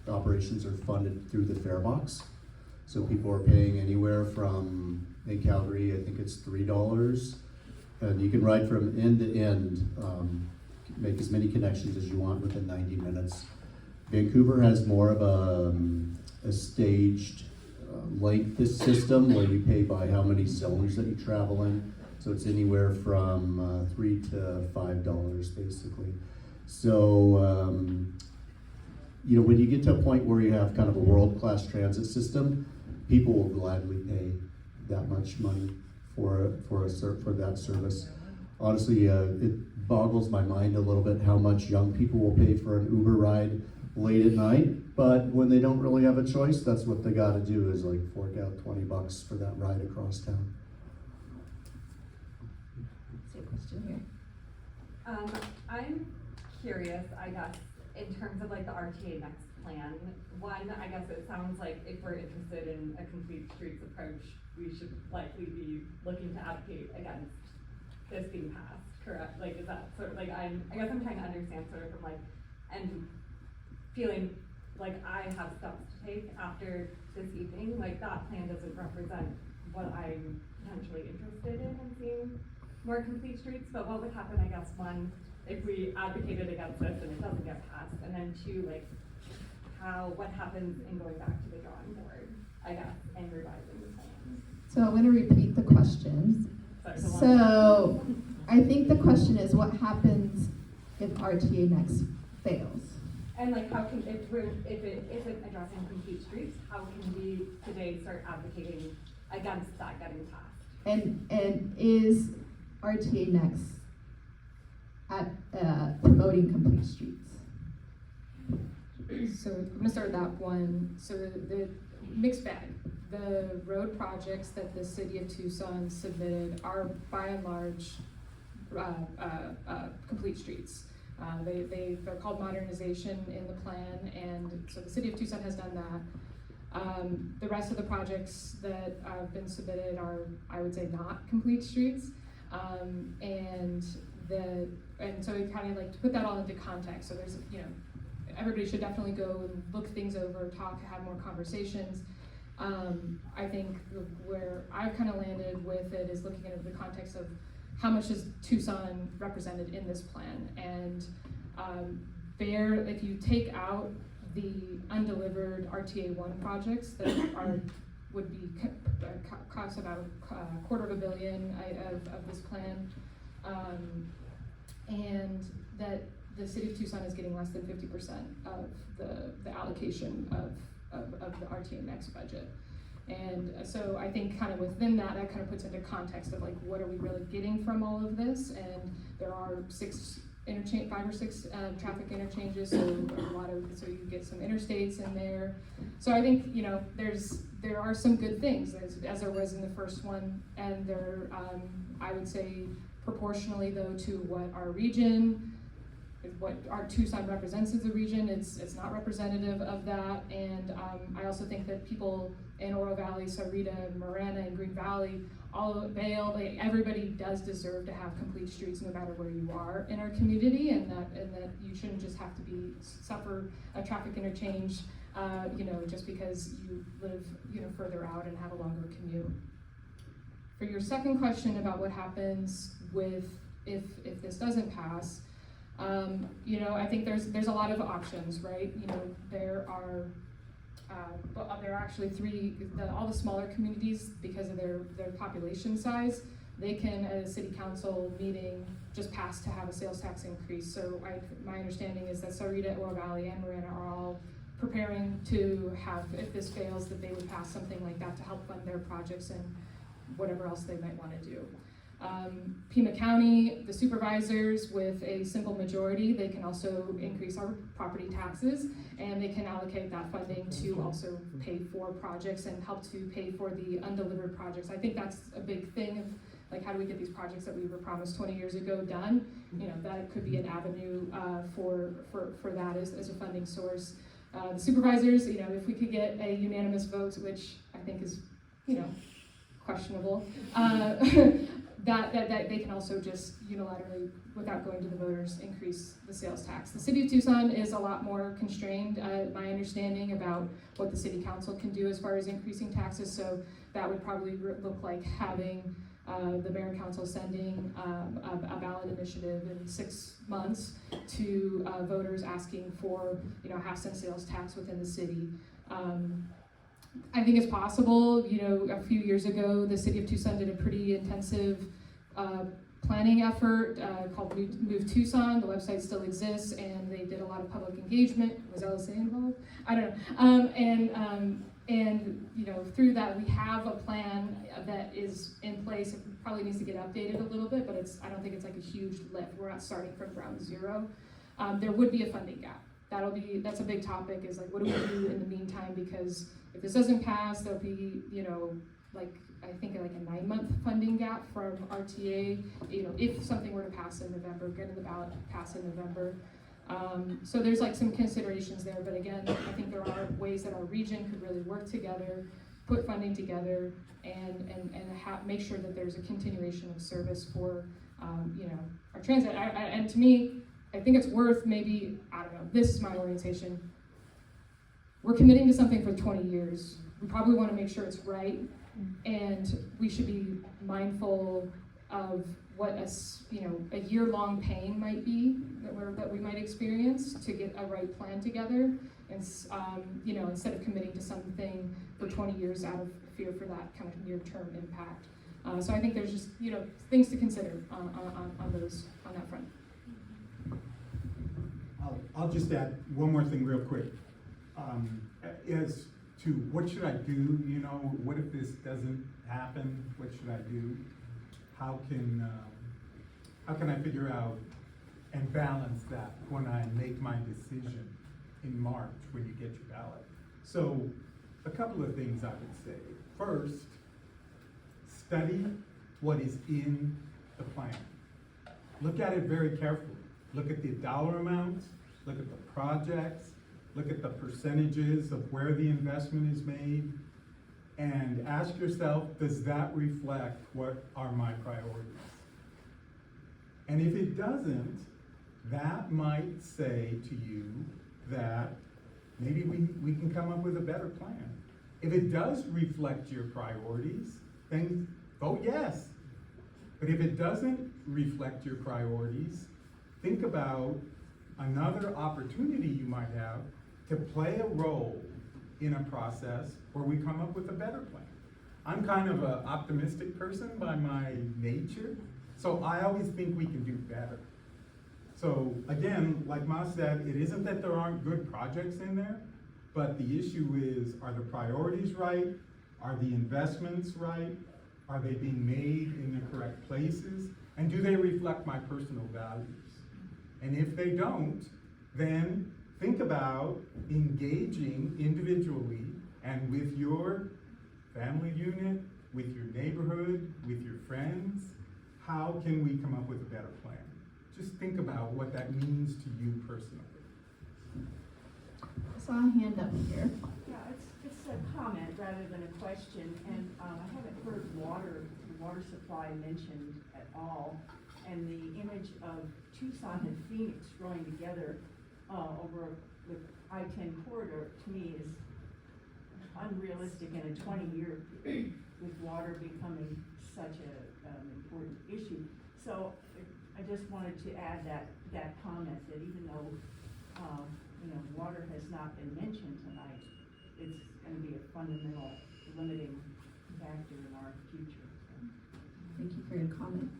operations are funded through the fare box. So people are paying anywhere from, in Calgary, I think it's $3, and you can ride from end to end, make as many connections as you want within 90 minutes. Vancouver has more of a staged length system where you pay by how many zones that you travel in. So it's anywhere from $3 to $5 basically. So, when you get to a point where you have kind of a world-class transit system, people will gladly pay that much money for that service. Honestly, it boggles my mind a little bit how much young people will pay for an Uber ride late at night, but when they don't really have a choice, that's what they gotta do, is like fork out $20 for that ride across town. Same question here. I'm curious, I guess, in terms of like the RTA Next plan. One, I guess it sounds like if we're interested in a complete streets approach, we should likely be looking to advocate against this being passed, correct? Like, is that sort of like, I guess I'm trying to understand sort of from like, and feeling like I have steps to take after this evening, like that plan doesn't represent what I'm potentially interested in seeing more complete streets, but what would happen, I guess, one, if we advocated against this and it doesn't get passed, and then two, like, what happens in going back to the drawing board, I guess, and revising the plan? So I'm going to repeat the question. So I think the question is, what happens if RTA Next fails? And like, how can, if it isn't addressing complete streets, how can we today start advocating against that getting passed? And is RTA Next at promoting complete streets? So I'm gonna start with that one. So the mixed bag. The road projects that the city of Tucson submitted are by and large complete streets. They're called modernization in the plan, and so the city of Tucson has done that. The rest of the projects that have been submitted are, I would say, not complete streets. And so we kind of like to put that all into context. So there's, everybody should definitely go and look things over, talk, have more conversations. I think where I've kind of landed with it is looking at the context of how much is Tucson represented in this plan. And if you take out the undelivered RTA 1 projects that would be cost about $250 million of this plan, and that the city of Tucson is getting less than 50% of the allocation of the RTA Next budget. And so I think kind of within that kind of puts into context of like, what are we really getting from all of this? And there are 6 interchange, 5 or 6 traffic interchanges, so so you get some interstates in there. So I think, you know, there are some good things, as there was in the first one, and there, I would say proportionally though to what our region, what our Tucson represents as a region, it's not representative of that. And I also think that people in Oro Valley, Sahuarita, Marana, and Green Valley, all of Vail, everybody does deserve to have complete streets no matter where you are in our community, and that you shouldn't just have to suffer a traffic interchange, you know, just because you live, you know, further out and have a longer commute. For your second question about what happens if this doesn't pass, you know, I think there's a lot of options, right? You know, there are actually all the smaller communities, because of their population size, they can, at a city council meeting, just pass to have a sales tax increase. So my understanding is that Sahuarita, Oro Valley, and Marana are all preparing to have, if this fails, that they would pass something like that to help fund their projects and whatever else they might want to do. Pima County, the supervisors, with a simple majority, they can also increase our property taxes, and they can allocate that funding to also pay for projects and help to pay for the undelivered projects. I think that's a big thing of, like, how do we get these projects that we were promised 20 years ago done? You know, that could be an avenue for that as a funding source. The supervisors, you know, if we could get a unanimous vote, which I think is, you know, questionable, that they can also just unilaterally, without going to the voters, increase the sales tax. The city of Tucson is a lot more constrained, my understanding, about what the city council can do as far as increasing taxes, so that would probably look like having the mayor and council sending a ballot initiative in 6 months to voters asking for, you know, a half-cent sales tax within the city. I think it's possible. You know, a few years ago, the city of Tucson did a pretty intensive planning effort called Move Tucson. The website still exists, and they did a lot of public engagement. Was LSA involved? I don't know. And you know, through that, we have a plan that is in place. It probably needs to get updated a little bit, but I don't think it's like a huge lift. We're not starting from ground zero. There would be a funding gap. That's a big topic, is like, what do we do in the meantime? Because if this doesn't pass, there'll be, you know, like, I think like a 9-month funding gap from RTA, you know, if something were to pass in November, get in the ballot, pass in November. So there's like some considerations there, but again, I think there are ways that our region could really work together, put funding together, and make sure that there's a continuation of service for, you know, our transit. And to me, I think it's worth maybe, I don't know, this is my orientation. We're committing to something for 20 years. We probably want to make sure it's right, and we should be mindful of what a year-long pain might be that we might experience to get a right plan together, and you know, instead of committing to something for 20 years out of fear for that kind of near-term impact. So I think there's just, you know, things to consider on that front. I'll just add one more thing real quick. As to what should I do, you know, what if this doesn't happen? What should I do? How can I figure out and balance that when I make my decision in March when you get your ballot? So a couple of things I would say. First, study what is in the plan. Look at it very carefully. Look at the dollar amounts, look at the projects, look at the percentages of where the investment is made, and ask yourself, does that reflect what are my priorities? And if it doesn't, that might say to you that maybe we can come up with a better plan. If it does reflect your priorities, then vote yes. But if it doesn't reflect your priorities, think about another opportunity you might have to play a role in a process where we come up with a better plan. I'm kind of an optimistic person by my nature, so I always think we can do better. So again, like Ma said, it isn't that there aren't good projects in there, but the issue is, are the priorities right? Are the investments right? Are they being made in the correct places? And do they reflect my personal values? And if they don't, then think about engaging individually and with your family unit, with your neighborhood, with your friends. How can we come up with a better plan? Just think about what that means to you personally. I saw a hand up here. Yeah, it's a comment rather than a question, and I haven't heard water supply mentioned at all, and the image of Tucson and Phoenix growing together over the I-10 corridor, to me, is unrealistic in a 20-year with water becoming such an important issue. So I just wanted to add that comment, that even though water has not been mentioned tonight, it's going to be a fundamental limiting factor in our future. Thank you for your comment.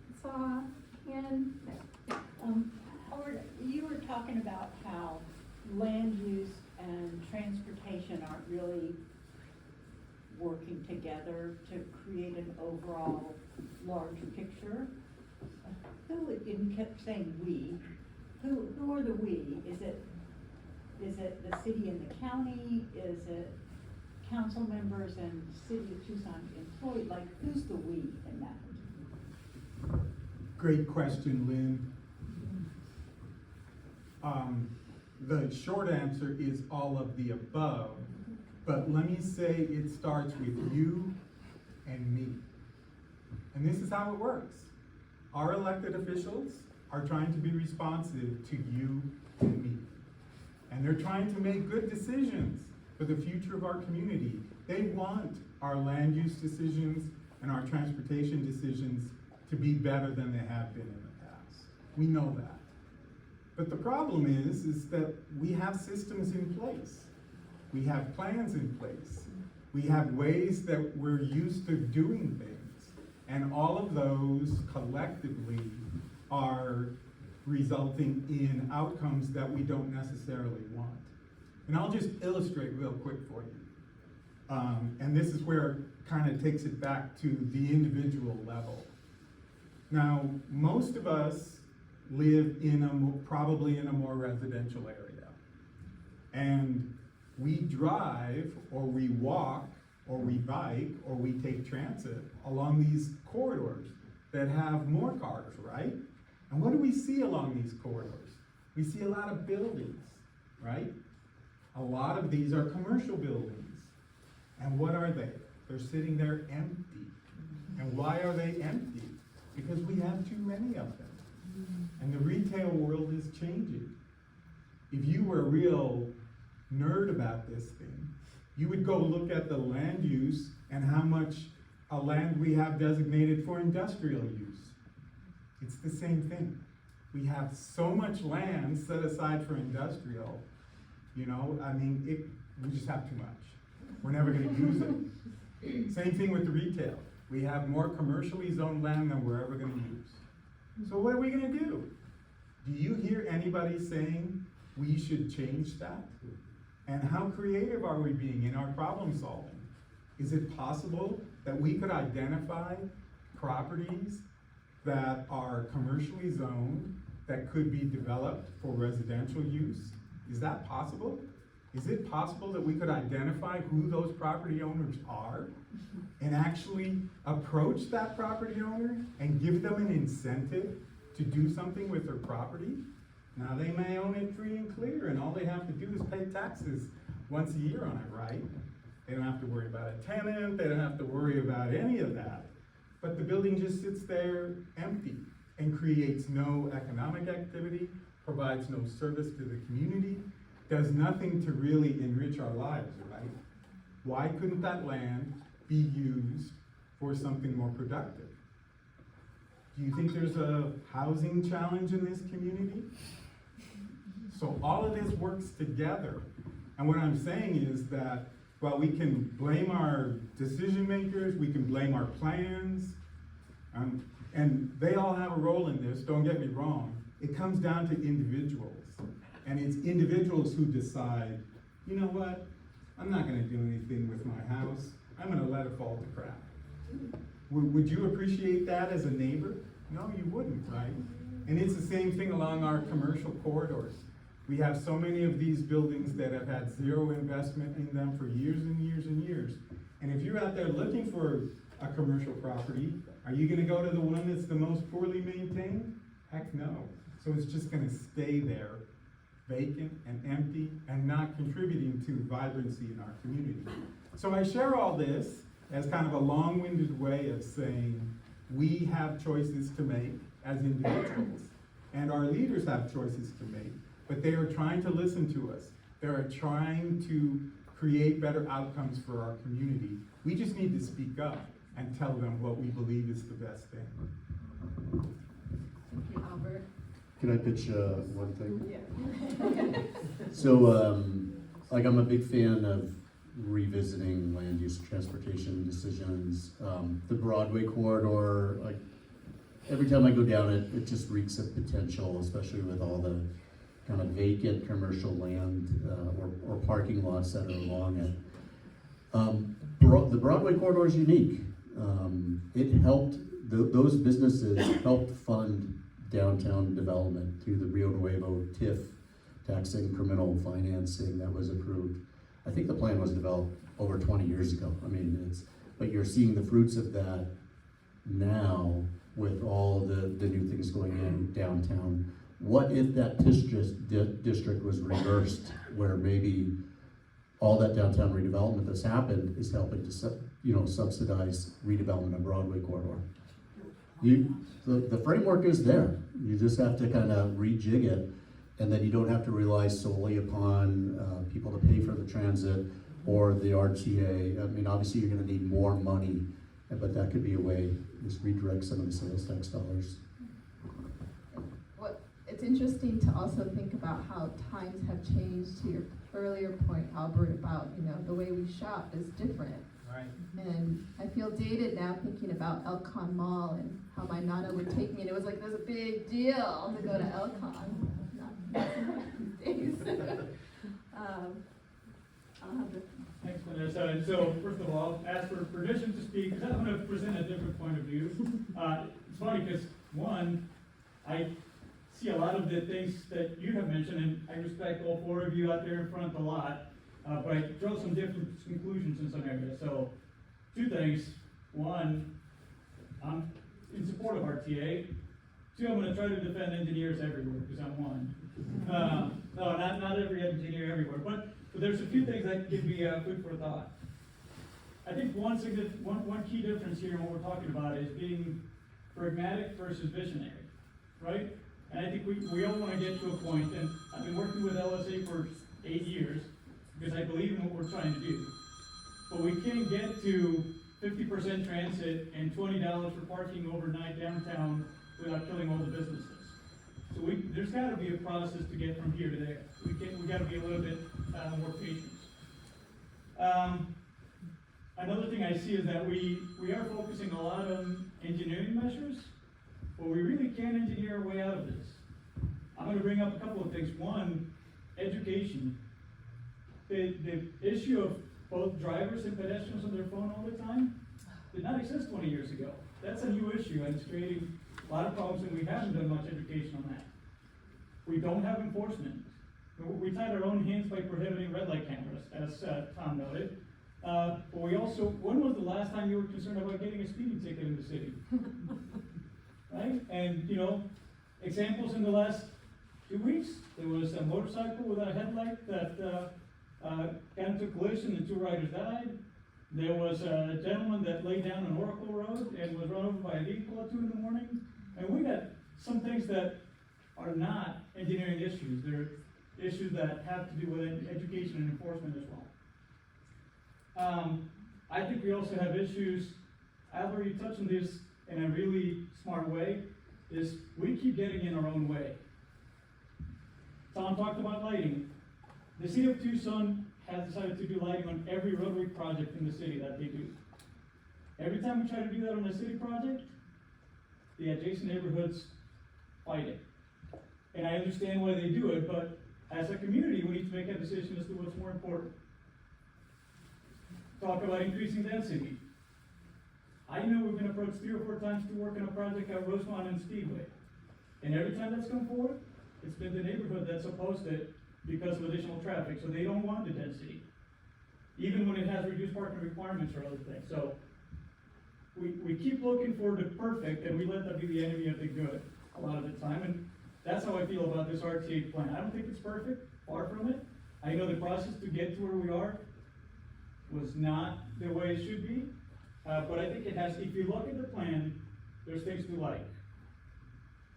I saw a hand. Albert, you were talking about how land use and transportation aren't really working together to create an overall large picture. And you kept saying we. Who are the we? Is it the city and the county? Is it council members and city of Tucson employees? Like, who's the we in that? Great question, Lynn. The short answer is all of the above, but let me say it starts with you and me. And this is how it works. Our elected officials are trying to be responsive to you and me. And they're trying to make good decisions for the future of our community. They want our land use decisions and our transportation decisions to be better than they have been in the past. We know that. But the problem is that we have systems in place. We have plans in place. We have ways that we're used to doing things. And all of those collectively are resulting in outcomes that we don't necessarily want. And I'll just illustrate real quick for you. And this is where it kind of takes it back to the individual level. Now, most of us live probably in a more residential area. And we drive, or we walk, or we bike, or we take transit along these corridors that have more cars, right? And what do we see along these corridors? We see a lot of buildings, right? A lot of these are commercial buildings. And what are they? They're sitting there empty. And why are they empty? Because we have too many of them. And the retail world is changing. If you were a real nerd about this thing, you would go look at the land use and how much land we have designated for industrial use. It's the same thing. We have so much land set aside for industrial, we just have too much. We're never gonna use it. Same thing with the retail. We have more commercially zoned land than we're ever gonna use. So what are we gonna do? Do you hear anybody saying we should change that? And how creative are we being in our problem solving? Is it possible that we could identify properties that are commercially zoned that could be developed for residential use? Is that possible? Is it possible that we could identify who those property owners are and actually approach that property owner and give them an incentive to do something with their property? Now, they may own it free and clear, and all they have to do is pay taxes once a year on it, right? They don't have to worry about a tenant, they don't have to worry about any of that. But the building just sits there empty and creates no economic activity, provides no service to the community, does nothing to really enrich our lives, right? Why couldn't that land be used for something more productive? Do you think there's a housing challenge in this community? So all of this works together. And what I'm saying is that while we can blame our decision makers, we can blame our plans, and they all have a role in this, don't get me wrong, it comes down to individuals. And it's individuals who decide, you know what, I'm not gonna do anything with my house, I'm gonna let it fall to crap. Would you appreciate that as a neighbor? No, you wouldn't, right? And it's the same thing along our commercial corridors. We have so many of these buildings that have had zero investment in them for years and years and years. And if you're out there looking for a commercial property, are you gonna go to the one that's the most poorly maintained? Heck no. So it's just gonna stay there, vacant and empty and not contributing to vibrancy in our community. So I share all this as kind of a long-winded way of saying we have choices to make as individuals, and our leaders have choices to make, but they are trying to listen to us. They are trying to create better outcomes for our community. We just need to speak up and tell them what we believe is the best thing. Thank you, Albert. Can I pitch one thing? Yeah. So, like, I'm a big fan of revisiting land use transportation decisions. The Broadway corridor, like, every time I go down it, it just reeks of potential, especially with all the kind of vacant commercial land or parking lots that are along it. The Broadway corridor is unique. It helped, those businesses helped fund downtown development through the Rio Nuevo TIF, tax incremental financing that was approved. I think the plan was developed over 20 years ago. I mean, but you're seeing the fruits of that now with all the new things going in downtown. What if that district was reversed, where maybe all that downtown redevelopment that's happened is helping to subsidize redevelopment of Broadway corridor? The framework is there. You just have to kind of rejig it, and then you don't have to rely solely upon people to pay for the transit or the RTA. I mean, obviously you're going to need more money, but that could be a way to just redirect some of the sales tax dollars. It's interesting to also think about how times have changed. To your earlier point, Albert, about the way we shop is different. Right. And I feel dated now thinking about Elcon Mall and how my Nana would take me, and it was like, there's a big deal to go to Elcon. Not these days. I'll have to. Thanks, Vanessa. And so, first of all, ask for permission to speak, because I'm going to present a different point of view. It's funny because, one, I see a lot of the things that you have mentioned, and I respect all four of you out there in front a lot, but I draw some different conclusions in some areas. So, two things. One, I'm in support of RTA. Two, I'm going to try to defend engineers everywhere, because I'm one. No, not every engineer everywhere, but there's a few things that give me food for thought. I think one key difference here in what we're talking about is being pragmatic versus visionary, right? And I think we all want to get to a point, and I've been working with LSA for 8 years because I believe in what we're trying to do. But we can't get to 50% transit and $20 for parking overnight downtown without killing all the businesses. So there's got to be a process to get from here to there. We got to be a little bit more patient. Another thing I see is that we are focusing a lot on engineering measures, but we really can't engineer our way out of this. I'm going to bring up a couple of things. One, education. The issue of both drivers and pedestrians on their phone all the time did not exist 20 years ago. That's a new issue, and it's creating a lot of problems, and we haven't done much education on that. We don't have enforcement. We tied our own hands by prohibiting red light cameras, as Tom noted. But we also, when was the last time you were concerned about getting a speeding ticket in the city? Right? And, examples in the last 2 weeks, there was a motorcycle without a headlight that got into a collision and 2 riders died. There was a gentleman that lay down on Oracle Road and was run over by a vehicle at 2 in the morning. And we got some things that are not engineering issues. They're issues that have to do with education and enforcement as well. I think we also have issues, Albert, you touched on this in a really smart way, is we keep getting in our own way. Tom talked about lighting. The city of Tucson has decided to do lighting on every roadway project in the city that they do. Every time we try to do that on a city project, the adjacent neighborhoods fight it. And I understand why they do it, but as a community, we need to make a decision as to what's more important. Talk about increasing density. I know we've been approached 3 or 4 times to work on a project at Rosemont and Speedway. And every time that's come forward, it's been the neighborhood that's opposed it because of additional traffic, so they don't want the density. Even when it has reduced parking requirements or other things. So we keep looking for the perfect and we let that be the enemy of the good a lot of the time. And that's how I feel about this RTA plan. I don't think it's perfect, far from it. I know the process to get to where we are was not the way it should be. But I think it has, if you look at the plan, there's things to like.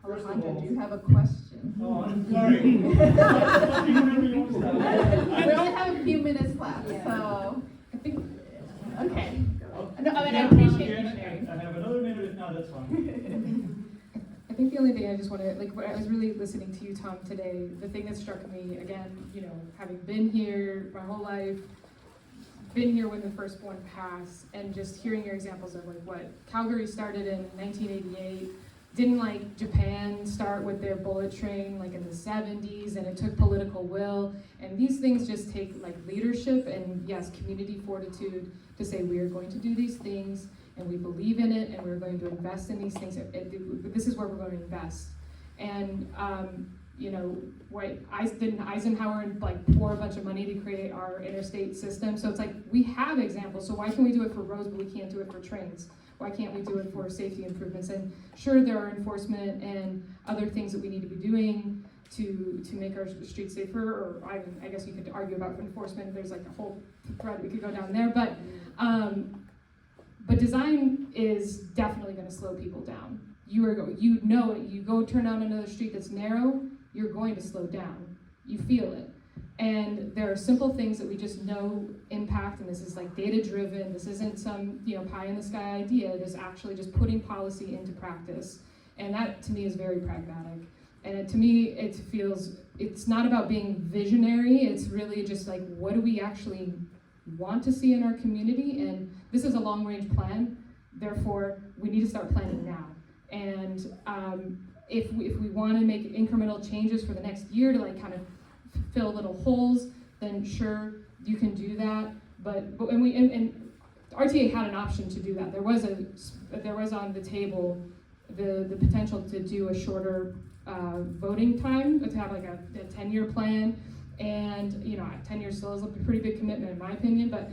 First of Alejandro, all, do you have a question? oh, I'm sorry. Whenever you want to stop. We only have a few minutes left, so I think, okay. No, I mean, I Yeah, appreciate you again, sharing. I have another minute, if not, that's fine. I think the only thing I just want to, like, when I was really listening to you, Tom, today, the thing that struck me, again, you know, having been here my whole life, been here when the first one passed, and just hearing your examples of like what Calgary started in 1988, didn't like Japan start with their bullet train like in the 70s, and it took political will, and these things just take like leadership and yes, community fortitude to say we are going to do these things and we believe in it and we're going to invest in these things. This is where we're going to invest. And you know, didn't Eisenhower like pour a bunch of money to create our interstate system? So it's like we have examples. So why can we do it for roads, but we can't do it for trains? Why can't we do it for safety improvements? And sure, there are enforcement and other things that we need to be doing to make our streets safer. Or I guess you could argue about enforcement. There's like a whole thread we could go down there. But design is definitely going to slow people down. You know it. You go turn down another street that's narrow, you're going to slow down. You feel it. And there are simple things that we just know impact, and this is like data driven. This isn't some, you know, pie in the sky idea. It is actually just putting policy into practice. And that to me is very pragmatic. And to me, it feels, it's not about being visionary. It's really just like, what do we actually want to see in our community? And this is a long range plan. Therefore, we need to start planning now. And if we want to make incremental changes for the next year to like kind of fill little holes, then sure, you can do that. But RTA had an option to do that. There was on the table the potential to do a shorter voting time, to have like a 10-year plan. And you know, 10 years still is a pretty big commitment in my opinion. But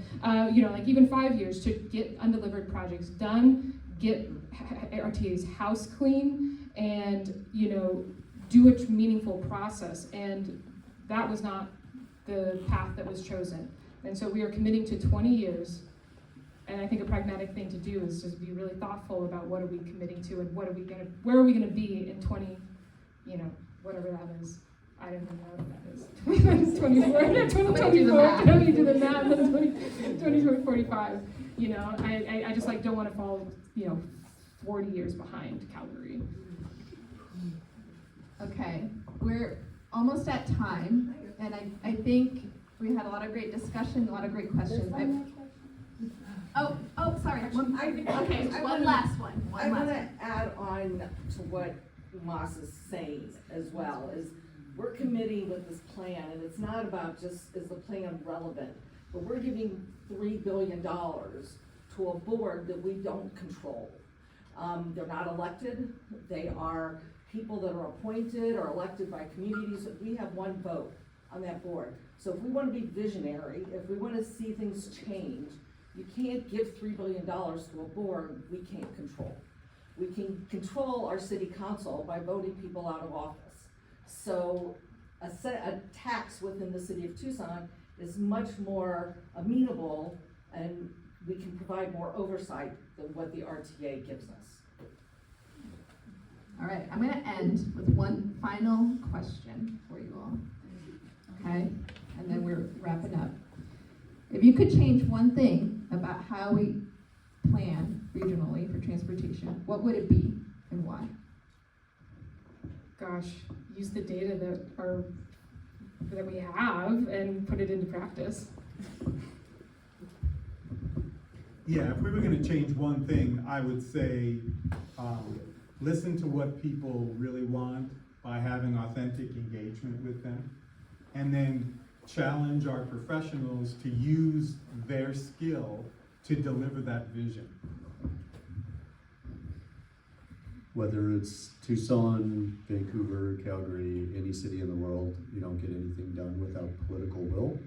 you know, like even 5 years to get undelivered projects done, get RTA's house clean, and you know, do a meaningful process. And that was not the path that was chosen. And so we are committing to 20 years. And I think a pragmatic thing to do is just be really thoughtful about what are we committing to and where are we gonna be in 20, you know, whatever that is. I don't even know what that is. 2024, I don't need to do the math, 2045. You know, I just like don't want to fall, you know, 40 years behind Calgary. Okay, we're almost at time, and I think we had a lot of great discussion, a lot of great questions. Sorry. One last one. I want to add on to what Moss is saying as well, is we're committing with this plan, and it's not about just, is the plan relevant, but we're giving $3 billion to a board that we don't control. They're not elected. They are people that are appointed or elected by communities. We have one vote on that board. So if we want to be visionary, if we want to see things change, you can't give $3 billion to a board we can't control. We can control our city council by voting people out of office. So a tax within the city of Tucson is much more amenable, and we can provide more oversight than what the RTA gives us. All right, I'm gonna end with one final question for you all, okay? And then we're wrapping up. If you could change one thing about how we plan regionally for transportation, what would it be and why? Gosh, use the data that we have and put it into practice. Yeah, if we were gonna change one thing, I would say, listen to what people really want by having authentic engagement with them, and then challenge our professionals to use their skill to deliver that vision. whether it's Tucson, Vancouver, Calgary, any city in the world, you don't get anything done without political will.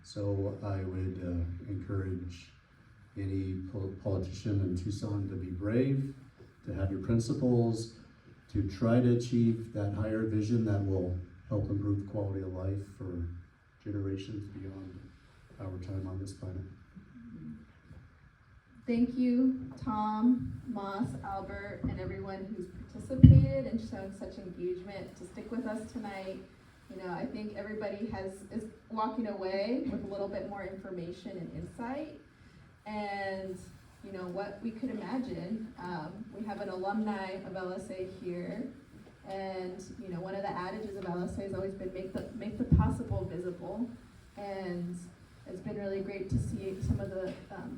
So I would encourage any politician in Tucson to be brave, to have your principles, to try to achieve that higher vision that will help improve quality of life for generations beyond our time on this planet. Thank you, Tom, Moss, Albert, and everyone who's participated and shown such engagement to stick with us tonight. You know, I think everybody is walking away with a little bit more information and insight, and you know what we could imagine. We have an alumni of LSA here, and you know one of the adages of LSA has always been make the possible visible, and it's been really great to see some of the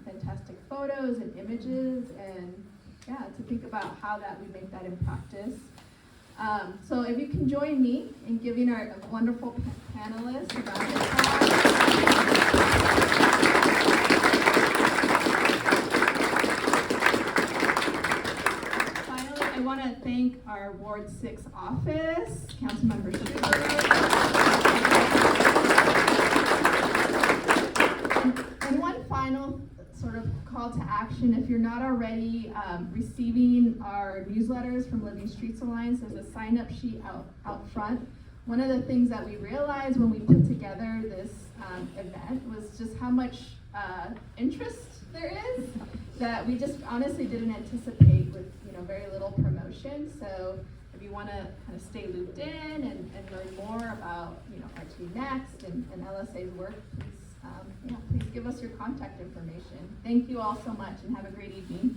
fantastic photos and images, and yeah, to think about how that we make that in practice. So if you can join me in giving our wonderful panelists a round of applause. Finally, I want to thank our Ward 6 office, Councilmember And one final sort of call to action, if you're not already receiving our newsletters from Living Streets Alliance, there's a sign-up sheet out front. One of the things that we realized when we put together this event was just how much interest there is that we just honestly didn't anticipate with very little promotion. So if you want to kind of stay looped in and learn more about RTA Next and LSA's work, please give us your contact information. Thank you all so much and have a great evening.